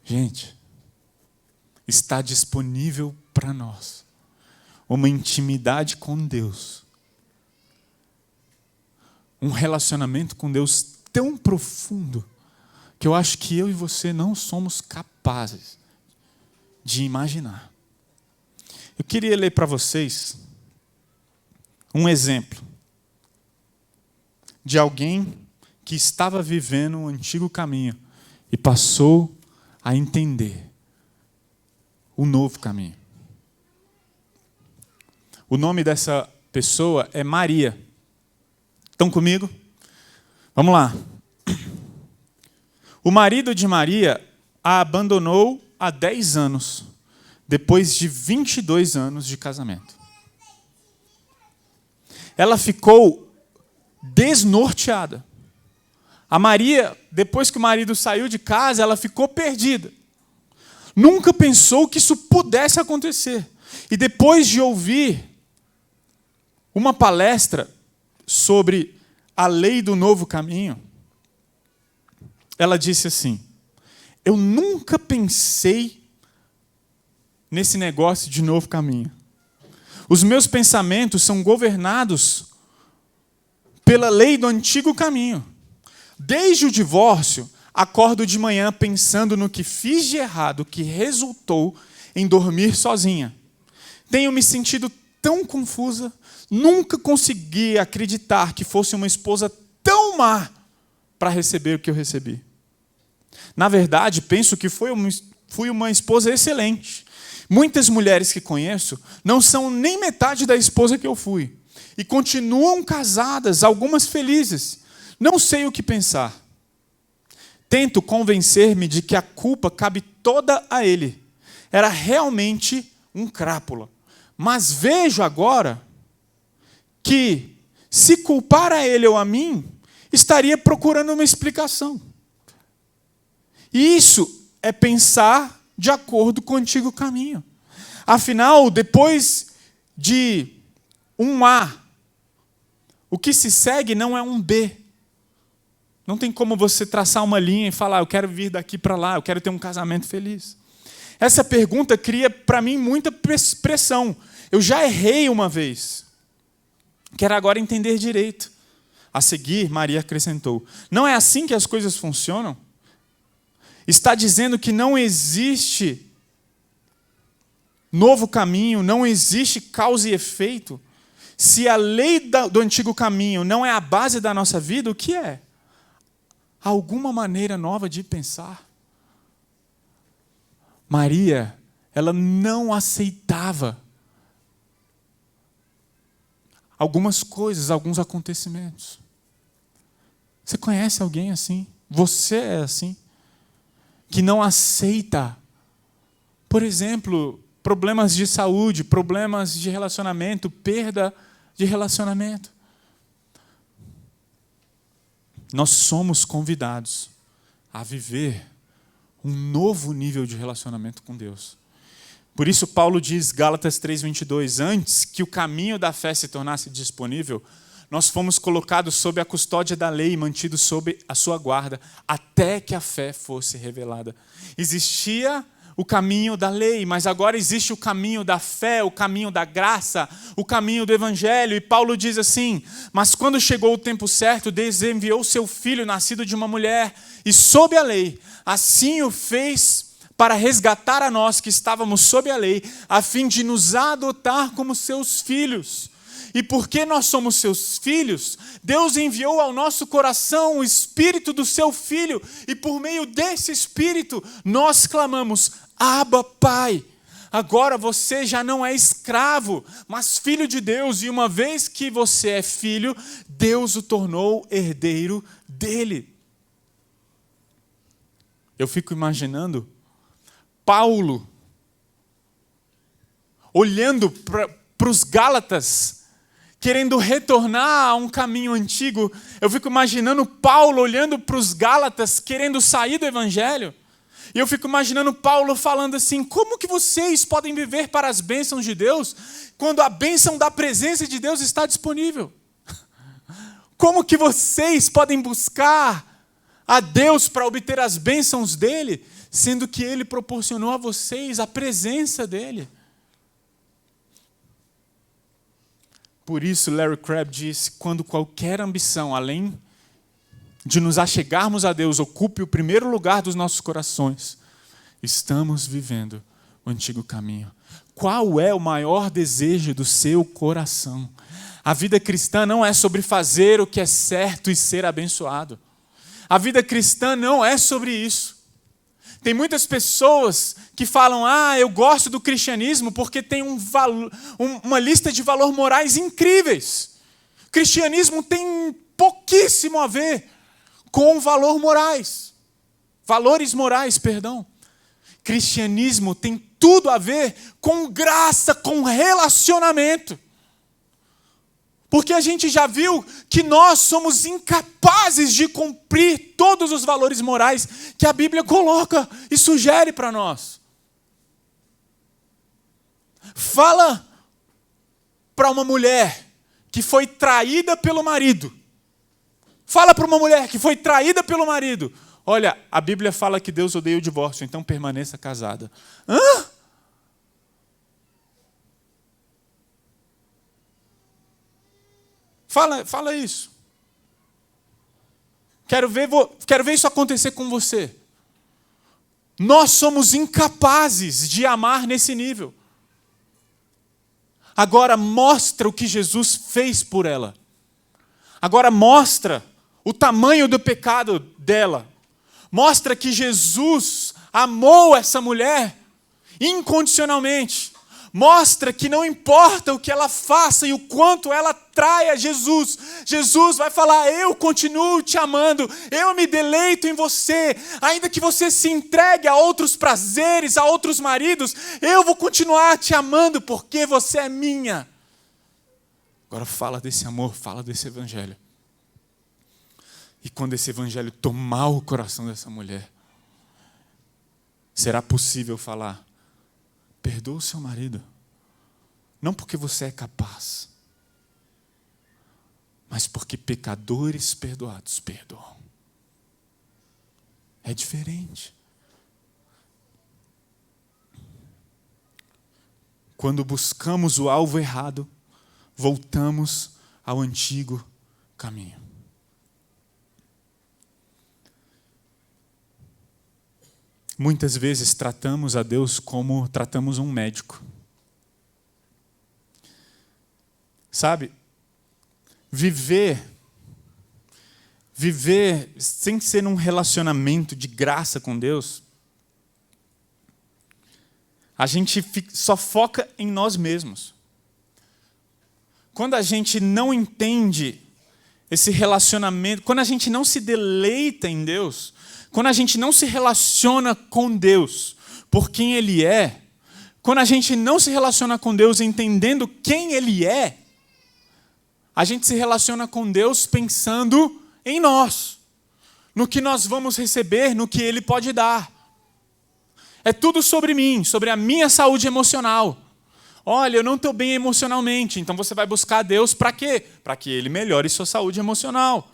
[SPEAKER 1] Gente, está disponível para nós uma intimidade com Deus, um relacionamento com Deus tão profundo que eu acho que eu e você não somos capazes de imaginar. Eu queria ler para vocês um exemplo de alguém que estava vivendo um antigo caminho e passou a entender o novo caminho. O nome dessa pessoa é Maria. Estão comigo? Vamos lá. O marido de Maria a abandonou há 10 anos, depois de 22 anos de casamento. Ela ficou desnorteada. A Maria, depois que o marido saiu de casa, ela ficou perdida. Nunca pensou que isso pudesse acontecer. E depois de ouvir uma palestra sobre a lei do novo caminho, ela disse assim, eu nunca pensei nesse negócio de novo caminho. Os meus pensamentos são governados pela lei do antigo caminho. Desde o divórcio, acordo de manhã pensando no que fiz de errado, que resultou em dormir sozinha. Tenho me sentido tão confusa, nunca consegui acreditar que fosse uma esposa tão má para receber o que eu recebi. Na verdade, penso que fui uma esposa excelente. Muitas mulheres que conheço não são nem metade da esposa que eu fui. E continuam casadas, algumas felizes. Não sei o que pensar. Tento convencer-me de que a culpa cabe toda a ele. Era realmente um crápula. Mas vejo agora que, se culpar a ele ou a mim, estaria procurando uma explicação. E isso é pensar de acordo com o antigo caminho. Afinal, depois de um A, o que se segue não é um B. Não tem como você traçar uma linha e falar, eu quero vir daqui para lá, eu quero ter um casamento feliz. Essa pergunta cria para mim muita pressão. Eu já errei uma vez. Quero agora entender direito. A seguir, Maria acrescentou, não é assim que as coisas funcionam? Está dizendo que não existe novo caminho, não existe causa e efeito? Se a lei do antigo caminho não é a base da nossa vida, o que é? Alguma maneira nova de pensar? Maria, ela não aceitava algumas coisas, alguns acontecimentos. Você conhece alguém assim? Você é assim? Que não aceita, por exemplo, problemas de saúde, problemas de relacionamento, perda de relacionamento. Nós somos convidados a viver um novo nível de relacionamento com Deus. Por isso Paulo diz, Gálatas 3:22, antes que o caminho da fé se tornasse disponível, nós fomos colocados sob a custódia da lei e mantidos sob a sua guarda, até que a fé fosse revelada. Existia o caminho da lei, mas agora existe o caminho da fé, o caminho da graça, o caminho do evangelho. E Paulo diz assim, mas quando chegou o tempo certo, Deus enviou seu filho, nascido de uma mulher, e sob a lei, assim o fez para resgatar a nós que estávamos sob a lei, a fim de nos adotar como seus filhos. E porque nós somos seus filhos, Deus enviou ao nosso coração o Espírito do seu Filho. E por meio desse Espírito, nós clamamos, Abba, Pai. Agora você já não é escravo, mas filho de Deus. E uma vez que você é filho, Deus o tornou herdeiro dele. Eu fico imaginando Paulo olhando para os Gálatas, querendo retornar a um caminho antigo. Eu fico imaginando Paulo olhando para os Gálatas, querendo sair do Evangelho. E eu fico imaginando Paulo falando assim, como que vocês podem viver para as bênçãos de Deus, quando a bênção da presença de Deus está disponível? Como que vocês podem buscar a Deus para obter as bênçãos dele, sendo que ele proporcionou a vocês a presença dele? Por isso, Larry Crabb disse, quando qualquer ambição, além de nos achegarmos a Deus, ocupe o primeiro lugar dos nossos corações, estamos vivendo o antigo caminho. Qual é o maior desejo do seu coração? A vida cristã não é sobre fazer o que é certo e ser abençoado. A vida cristã não é sobre isso. Tem muitas pessoas que falam, eu gosto do cristianismo porque tem uma lista de valores morais incríveis. O cristianismo tem pouquíssimo a ver com valores morais, perdão. Cristianismo tem tudo a ver com graça, com relacionamento. Porque a gente já viu que nós somos incapazes de cumprir todos os valores morais que a Bíblia coloca e sugere para nós. Fala para uma mulher que foi traída pelo marido. Fala para uma mulher que foi traída pelo marido. Olha, a Bíblia fala que Deus odeia o divórcio, então permaneça casada. Hã? Fala isso. Quero ver isso acontecer com você. Nós somos incapazes de amar nesse nível. Agora mostra o que Jesus fez por ela. Agora mostra o tamanho do pecado dela. Mostra que Jesus amou essa mulher incondicionalmente. Mostra que não importa o que ela faça e o quanto ela traia Jesus. Jesus vai falar, eu continuo te amando, eu me deleito em você. Ainda que você se entregue a outros prazeres, a outros maridos, eu vou continuar te amando porque você é minha. Agora fala desse amor, fala desse evangelho. E quando esse evangelho tomar o coração dessa mulher, será possível falar, perdoa o seu marido, não porque você é capaz, mas porque pecadores perdoados perdoam. É diferente. Quando buscamos o alvo errado, voltamos ao antigo caminho. Muitas vezes tratamos a Deus como tratamos um médico. Sabe? Viver sem ser num relacionamento de graça com Deus, a gente só foca em nós mesmos. Quando a gente não entende esse relacionamento, quando a gente não se deleita em Deus, quando a gente não se relaciona com Deus por quem Ele é, quando a gente não se relaciona com Deus entendendo quem Ele é, a gente se relaciona com Deus pensando em nós, no que nós vamos receber, no que Ele pode dar. É tudo sobre mim, sobre a minha saúde emocional. Olha, eu não estou bem emocionalmente, então você vai buscar Deus para quê? Para que Ele melhore sua saúde emocional.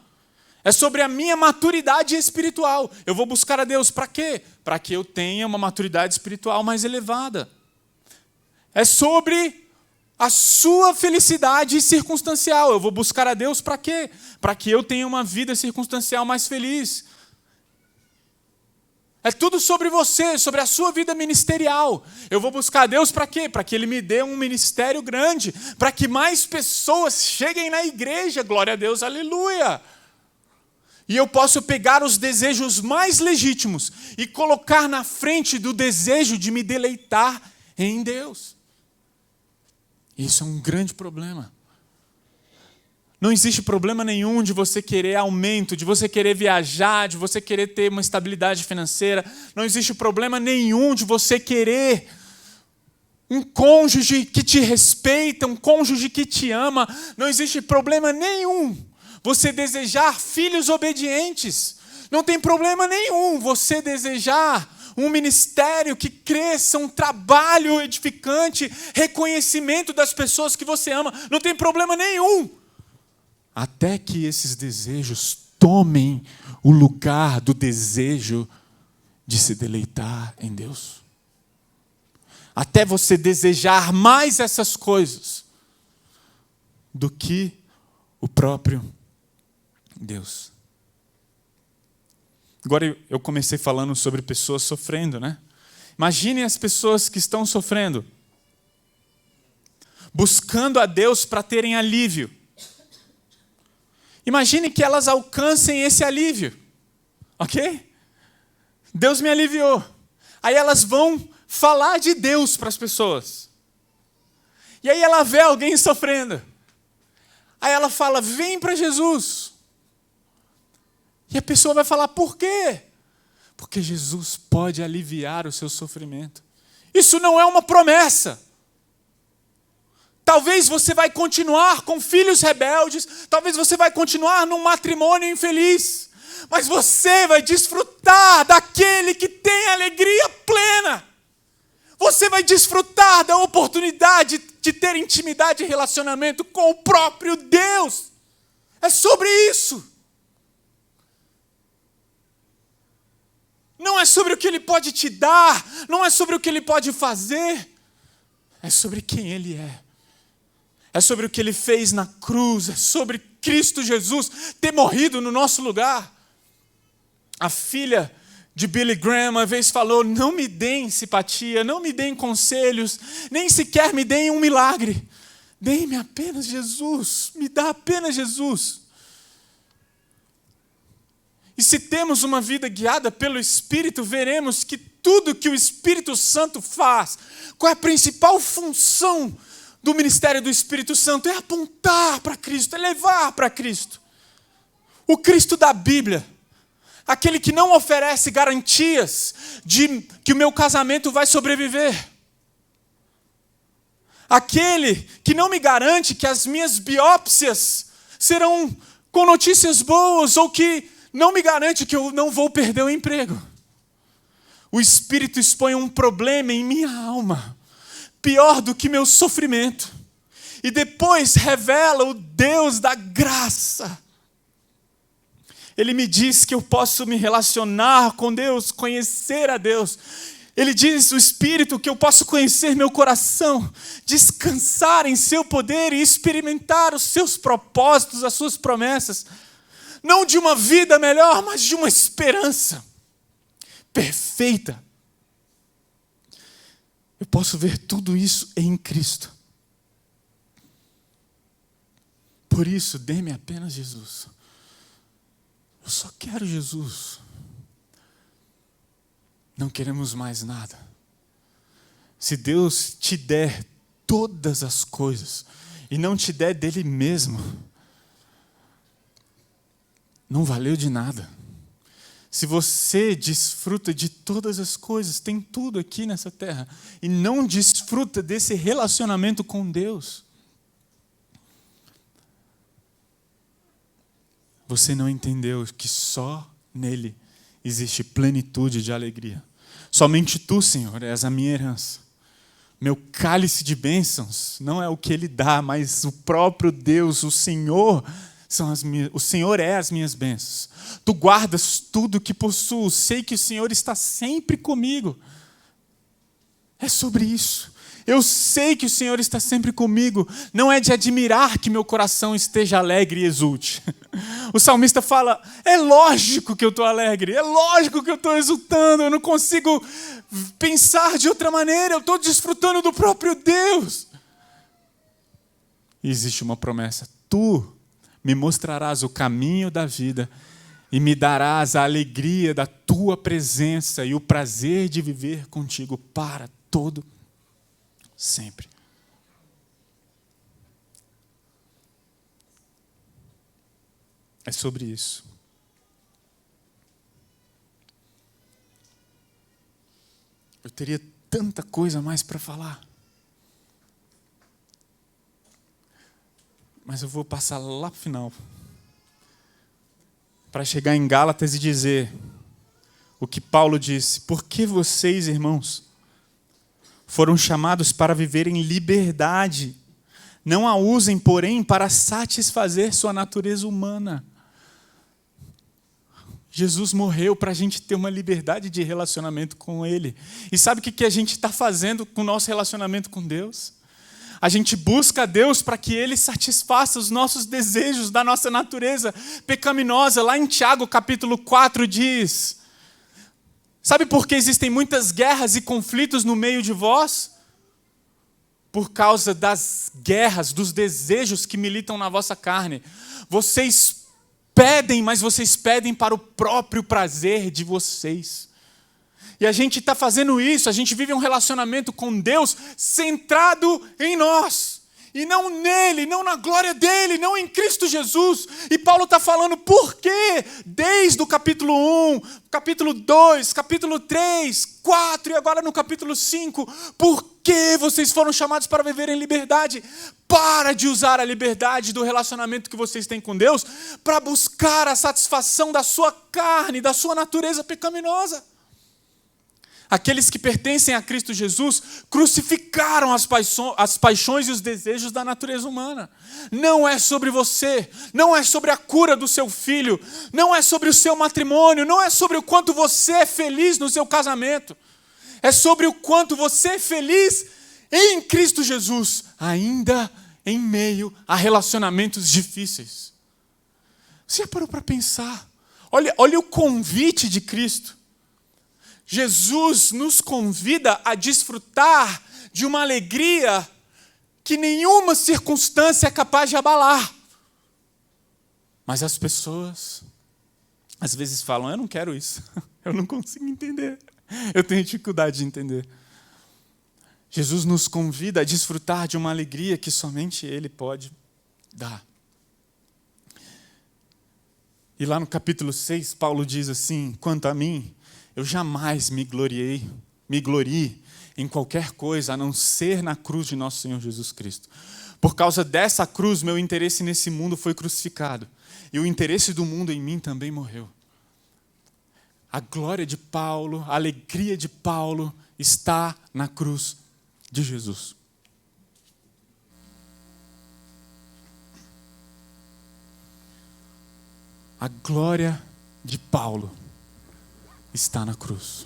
[SPEAKER 1] É sobre a minha maturidade espiritual. Eu vou buscar a Deus para quê? Para que eu tenha uma maturidade espiritual mais elevada. É sobre a sua felicidade circunstancial. Eu vou buscar a Deus para quê? Para que eu tenha uma vida circunstancial mais feliz. É tudo sobre você, sobre a sua vida ministerial. Eu vou buscar Deus para quê? Para que Ele me dê um ministério grande, para que mais pessoas cheguem na igreja. Glória a Deus, aleluia. E eu posso pegar os desejos mais legítimos e colocar na frente do desejo de me deleitar em Deus. Isso é um grande problema. Não existe problema nenhum de você querer aumento, de você querer viajar, de você querer ter uma estabilidade financeira. Não existe problema nenhum de você querer um cônjuge que te respeita, um cônjuge que te ama. Não existe problema nenhum você desejar filhos obedientes. Não tem problema nenhum você desejar um ministério que cresça, um trabalho edificante, reconhecimento das pessoas que você ama. Não tem problema nenhum. Até que esses desejos tomem o lugar do desejo de se deleitar em Deus. Até você desejar mais essas coisas do que o próprio Deus. Agora eu comecei falando sobre pessoas sofrendo, né? Imaginem as pessoas que estão sofrendo, buscando a Deus para terem alívio. Imagine que elas alcancem esse alívio, ok? Deus me aliviou. Aí elas vão falar de Deus para as pessoas. E aí ela vê alguém sofrendo. Aí ela fala, vem para Jesus. E a pessoa vai falar, por quê? Porque Jesus pode aliviar o seu sofrimento. Isso não é uma promessa. Talvez você vai continuar com filhos rebeldes, talvez você vai continuar num matrimônio infeliz, mas você vai desfrutar daquele que tem alegria plena. Você vai desfrutar da oportunidade de ter intimidade e relacionamento com o próprio Deus. É sobre isso. Não é sobre o que Ele pode te dar, não é sobre o que Ele pode fazer, é sobre quem Ele é. É sobre o que Ele fez na cruz, é sobre Cristo Jesus ter morrido no nosso lugar. A filha de Billy Graham uma vez falou, não me deem simpatia, não me deem conselhos, nem sequer me deem um milagre. Deem-me apenas Jesus, me dá apenas Jesus. E se temos uma vida guiada pelo Espírito, veremos que tudo que o Espírito Santo faz, qual é a principal função do ministério do Espírito Santo? É apontar para Cristo, é levar para Cristo. O Cristo da Bíblia, aquele que não oferece garantias de que o meu casamento vai sobreviver. Aquele que não me garante que as minhas biópsias serão com notícias boas, ou que não me garante que eu não vou perder o emprego. O Espírito expõe um problema em minha alma, pior do que meu sofrimento, e depois revela o Deus da graça. Ele me diz que eu posso me relacionar com Deus, conhecer a Deus. Ele diz, o Espírito, que eu posso conhecer meu coração, descansar em seu poder e experimentar os seus propósitos, as suas promessas. Não de uma vida melhor, mas de uma esperança perfeita. Eu posso ver tudo isso em Cristo. Por isso, dê-me apenas Jesus. Eu só quero Jesus. Não queremos mais nada. Se Deus te der todas as coisas e não te der dele mesmo, não valeu de nada. Se você desfruta de todas as coisas, tem tudo aqui nessa terra, e não desfruta desse relacionamento com Deus, você não entendeu que só nele existe plenitude de alegria. Somente tu, Senhor, és a minha herança. Meu cálice de bênçãos não é o que Ele dá, mas o próprio Deus, o Senhor, o Senhor é as minhas bênçãos. Tu guardas tudo que possuo. Sei que o Senhor está sempre comigo. É sobre isso. Eu sei que o Senhor está sempre comigo. Não é de admirar que meu coração esteja alegre e exulte. O salmista fala, é lógico que eu estou alegre, é lógico que eu estou exultando, eu não consigo pensar de outra maneira, eu estou desfrutando do próprio Deus. E existe uma promessa, tu me mostrarás o caminho da vida e me darás a alegria da tua presença e o prazer de viver contigo para todo sempre. É sobre isso. Eu teria tanta coisa mais para falar. Mas eu vou passar lá para o final. Para chegar em Gálatas e dizer o que Paulo disse. Por que vocês, irmãos, foram chamados para viver em liberdade? Não a usem, porém, para satisfazer sua natureza humana. Jesus morreu para a gente ter uma liberdade de relacionamento com Ele. E sabe o que a gente está fazendo com o nosso relacionamento com Deus? A gente busca a Deus para que Ele satisfaça os nossos desejos da nossa natureza pecaminosa. Lá em Tiago, capítulo 4, diz... Sabe por que existem muitas guerras e conflitos no meio de vós? Por causa das guerras, dos desejos que militam na vossa carne. Vocês pedem, mas vocês pedem para o próprio prazer de vocês. E a gente está fazendo isso, a gente vive um relacionamento com Deus centrado em nós. E não nele, não na glória dele, não em Cristo Jesus. E Paulo está falando por quê? Desde o capítulo 1, capítulo 2, capítulo 3, 4 e agora no capítulo 5. Por que vocês foram chamados para viver em liberdade? Para de usar a liberdade do relacionamento que vocês têm com Deus para buscar a satisfação da sua carne, da sua natureza pecaminosa. Aqueles que pertencem a Cristo Jesus crucificaram as paixões e os desejos da natureza humana. Não é sobre você, não é sobre a cura do seu filho, não é sobre o seu matrimônio, não é sobre o quanto você é feliz no seu casamento. É sobre o quanto você é feliz em Cristo Jesus, ainda em meio a relacionamentos difíceis. Você já parou para pensar? Olha o convite de Cristo. Jesus nos convida a desfrutar de uma alegria que nenhuma circunstância é capaz de abalar. Mas as pessoas, às vezes falam, eu não quero isso, eu não consigo entender, eu tenho dificuldade de entender. Jesus nos convida a desfrutar de uma alegria que somente Ele pode dar. E lá no capítulo 6, Paulo diz assim, quanto a mim, eu jamais me glorie em qualquer coisa, a não ser na cruz de nosso Senhor Jesus Cristo. Por causa dessa cruz, meu interesse nesse mundo foi crucificado. E o interesse do mundo em mim também morreu. A glória de Paulo, a alegria de Paulo está na cruz de Jesus. A glória de Paulo está na cruz.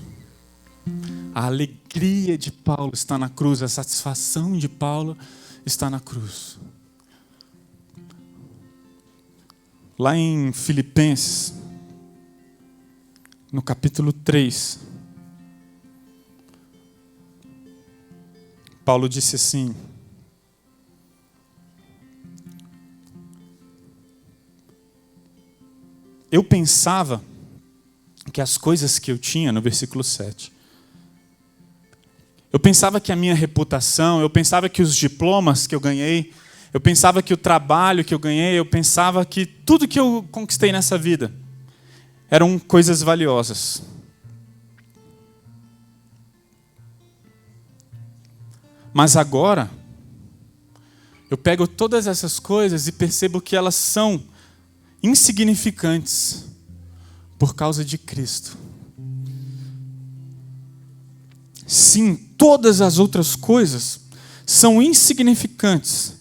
[SPEAKER 1] A alegria de Paulo está na cruz, a satisfação de Paulo está na cruz. Lá em Filipenses, no capítulo 3, Paulo disse assim: eu pensava que as coisas que eu tinha, no versículo 7, eu pensava que a minha reputação, eu pensava que os diplomas que eu ganhei, eu pensava que o trabalho que eu ganhei, eu pensava que tudo que eu conquistei nessa vida eram coisas valiosas. Mas agora, eu pego todas essas coisas e percebo que elas são insignificantes por causa de Cristo. Sim, todas as outras coisas são insignificantes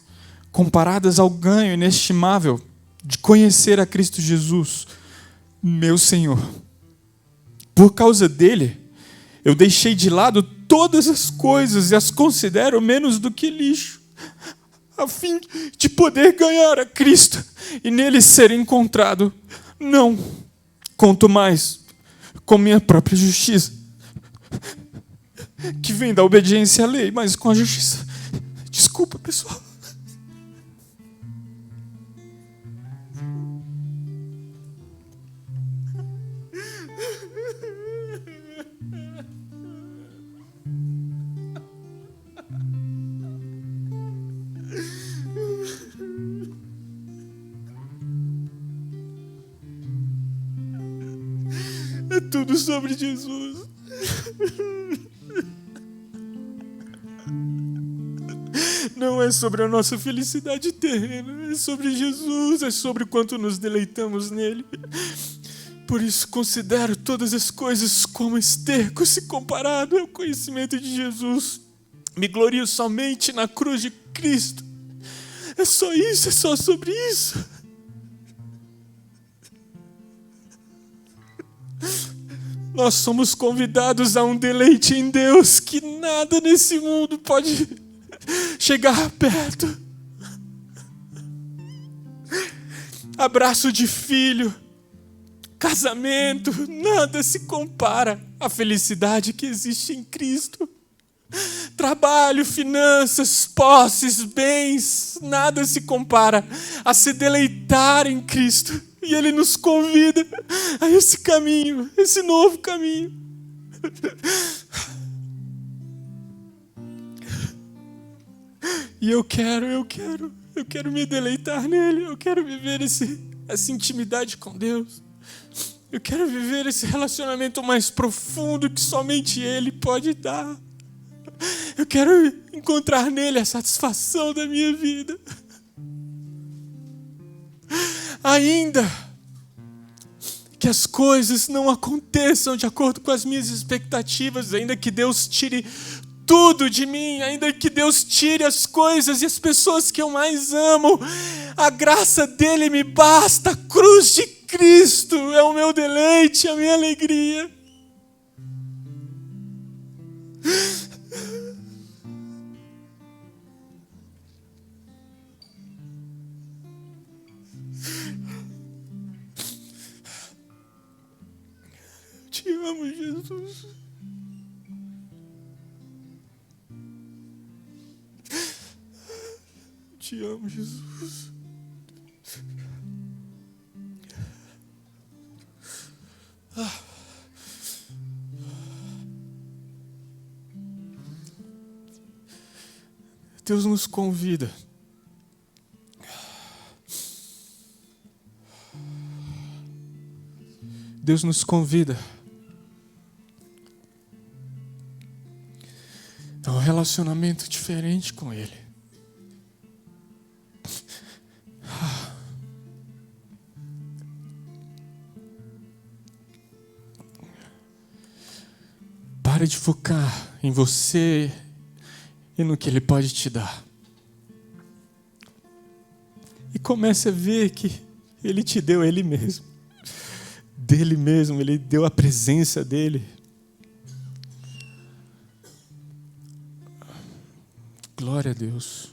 [SPEAKER 1] comparadas ao ganho inestimável de conhecer a Cristo Jesus, meu Senhor. Por causa dele, eu deixei de lado todas as coisas e as considero menos do que lixo,
[SPEAKER 2] a fim de poder ganhar a Cristo e nele ser encontrado. Não conto mais com minha própria justiça, que vem da obediência à lei, mas com a justiça. Desculpa, pessoal. É tudo sobre Jesus. Não é sobre a nossa felicidade terrena, é sobre Jesus, é sobre quanto nos deleitamos nele. Por isso considero todas as coisas como esterco se comparado ao conhecimento de Jesus. Me glorio somente na cruz de Cristo. É só isso, é só sobre isso. Nós somos convidados a um deleite em Deus que nada nesse mundo pode chegar perto. Abraço de filho, casamento, nada se compara à felicidade que existe em Cristo. Trabalho, finanças, posses, bens, nada se compara a se deleitar em Cristo. E Ele nos convida a esse caminho, esse novo caminho. E eu quero me deleitar nele, eu quero viver essa intimidade com Deus. Eu quero viver esse relacionamento mais profundo que somente Ele pode dar. Eu quero encontrar nele a satisfação da minha vida. Ainda que as coisas não aconteçam de acordo com as minhas expectativas, ainda que Deus tire tudo de mim, ainda que Deus tire as coisas e as pessoas que eu mais amo, a graça dele me basta, a cruz de Cristo é o meu deleite, a minha alegria. Te amo, Jesus. Te amo, Jesus. Deus nos convida a um relacionamento diferente com Ele. Pare de focar em você e no que Ele pode te dar. E comece a ver que Ele te deu Ele mesmo. Dele mesmo, Ele deu a presença dEle. Glória a Deus.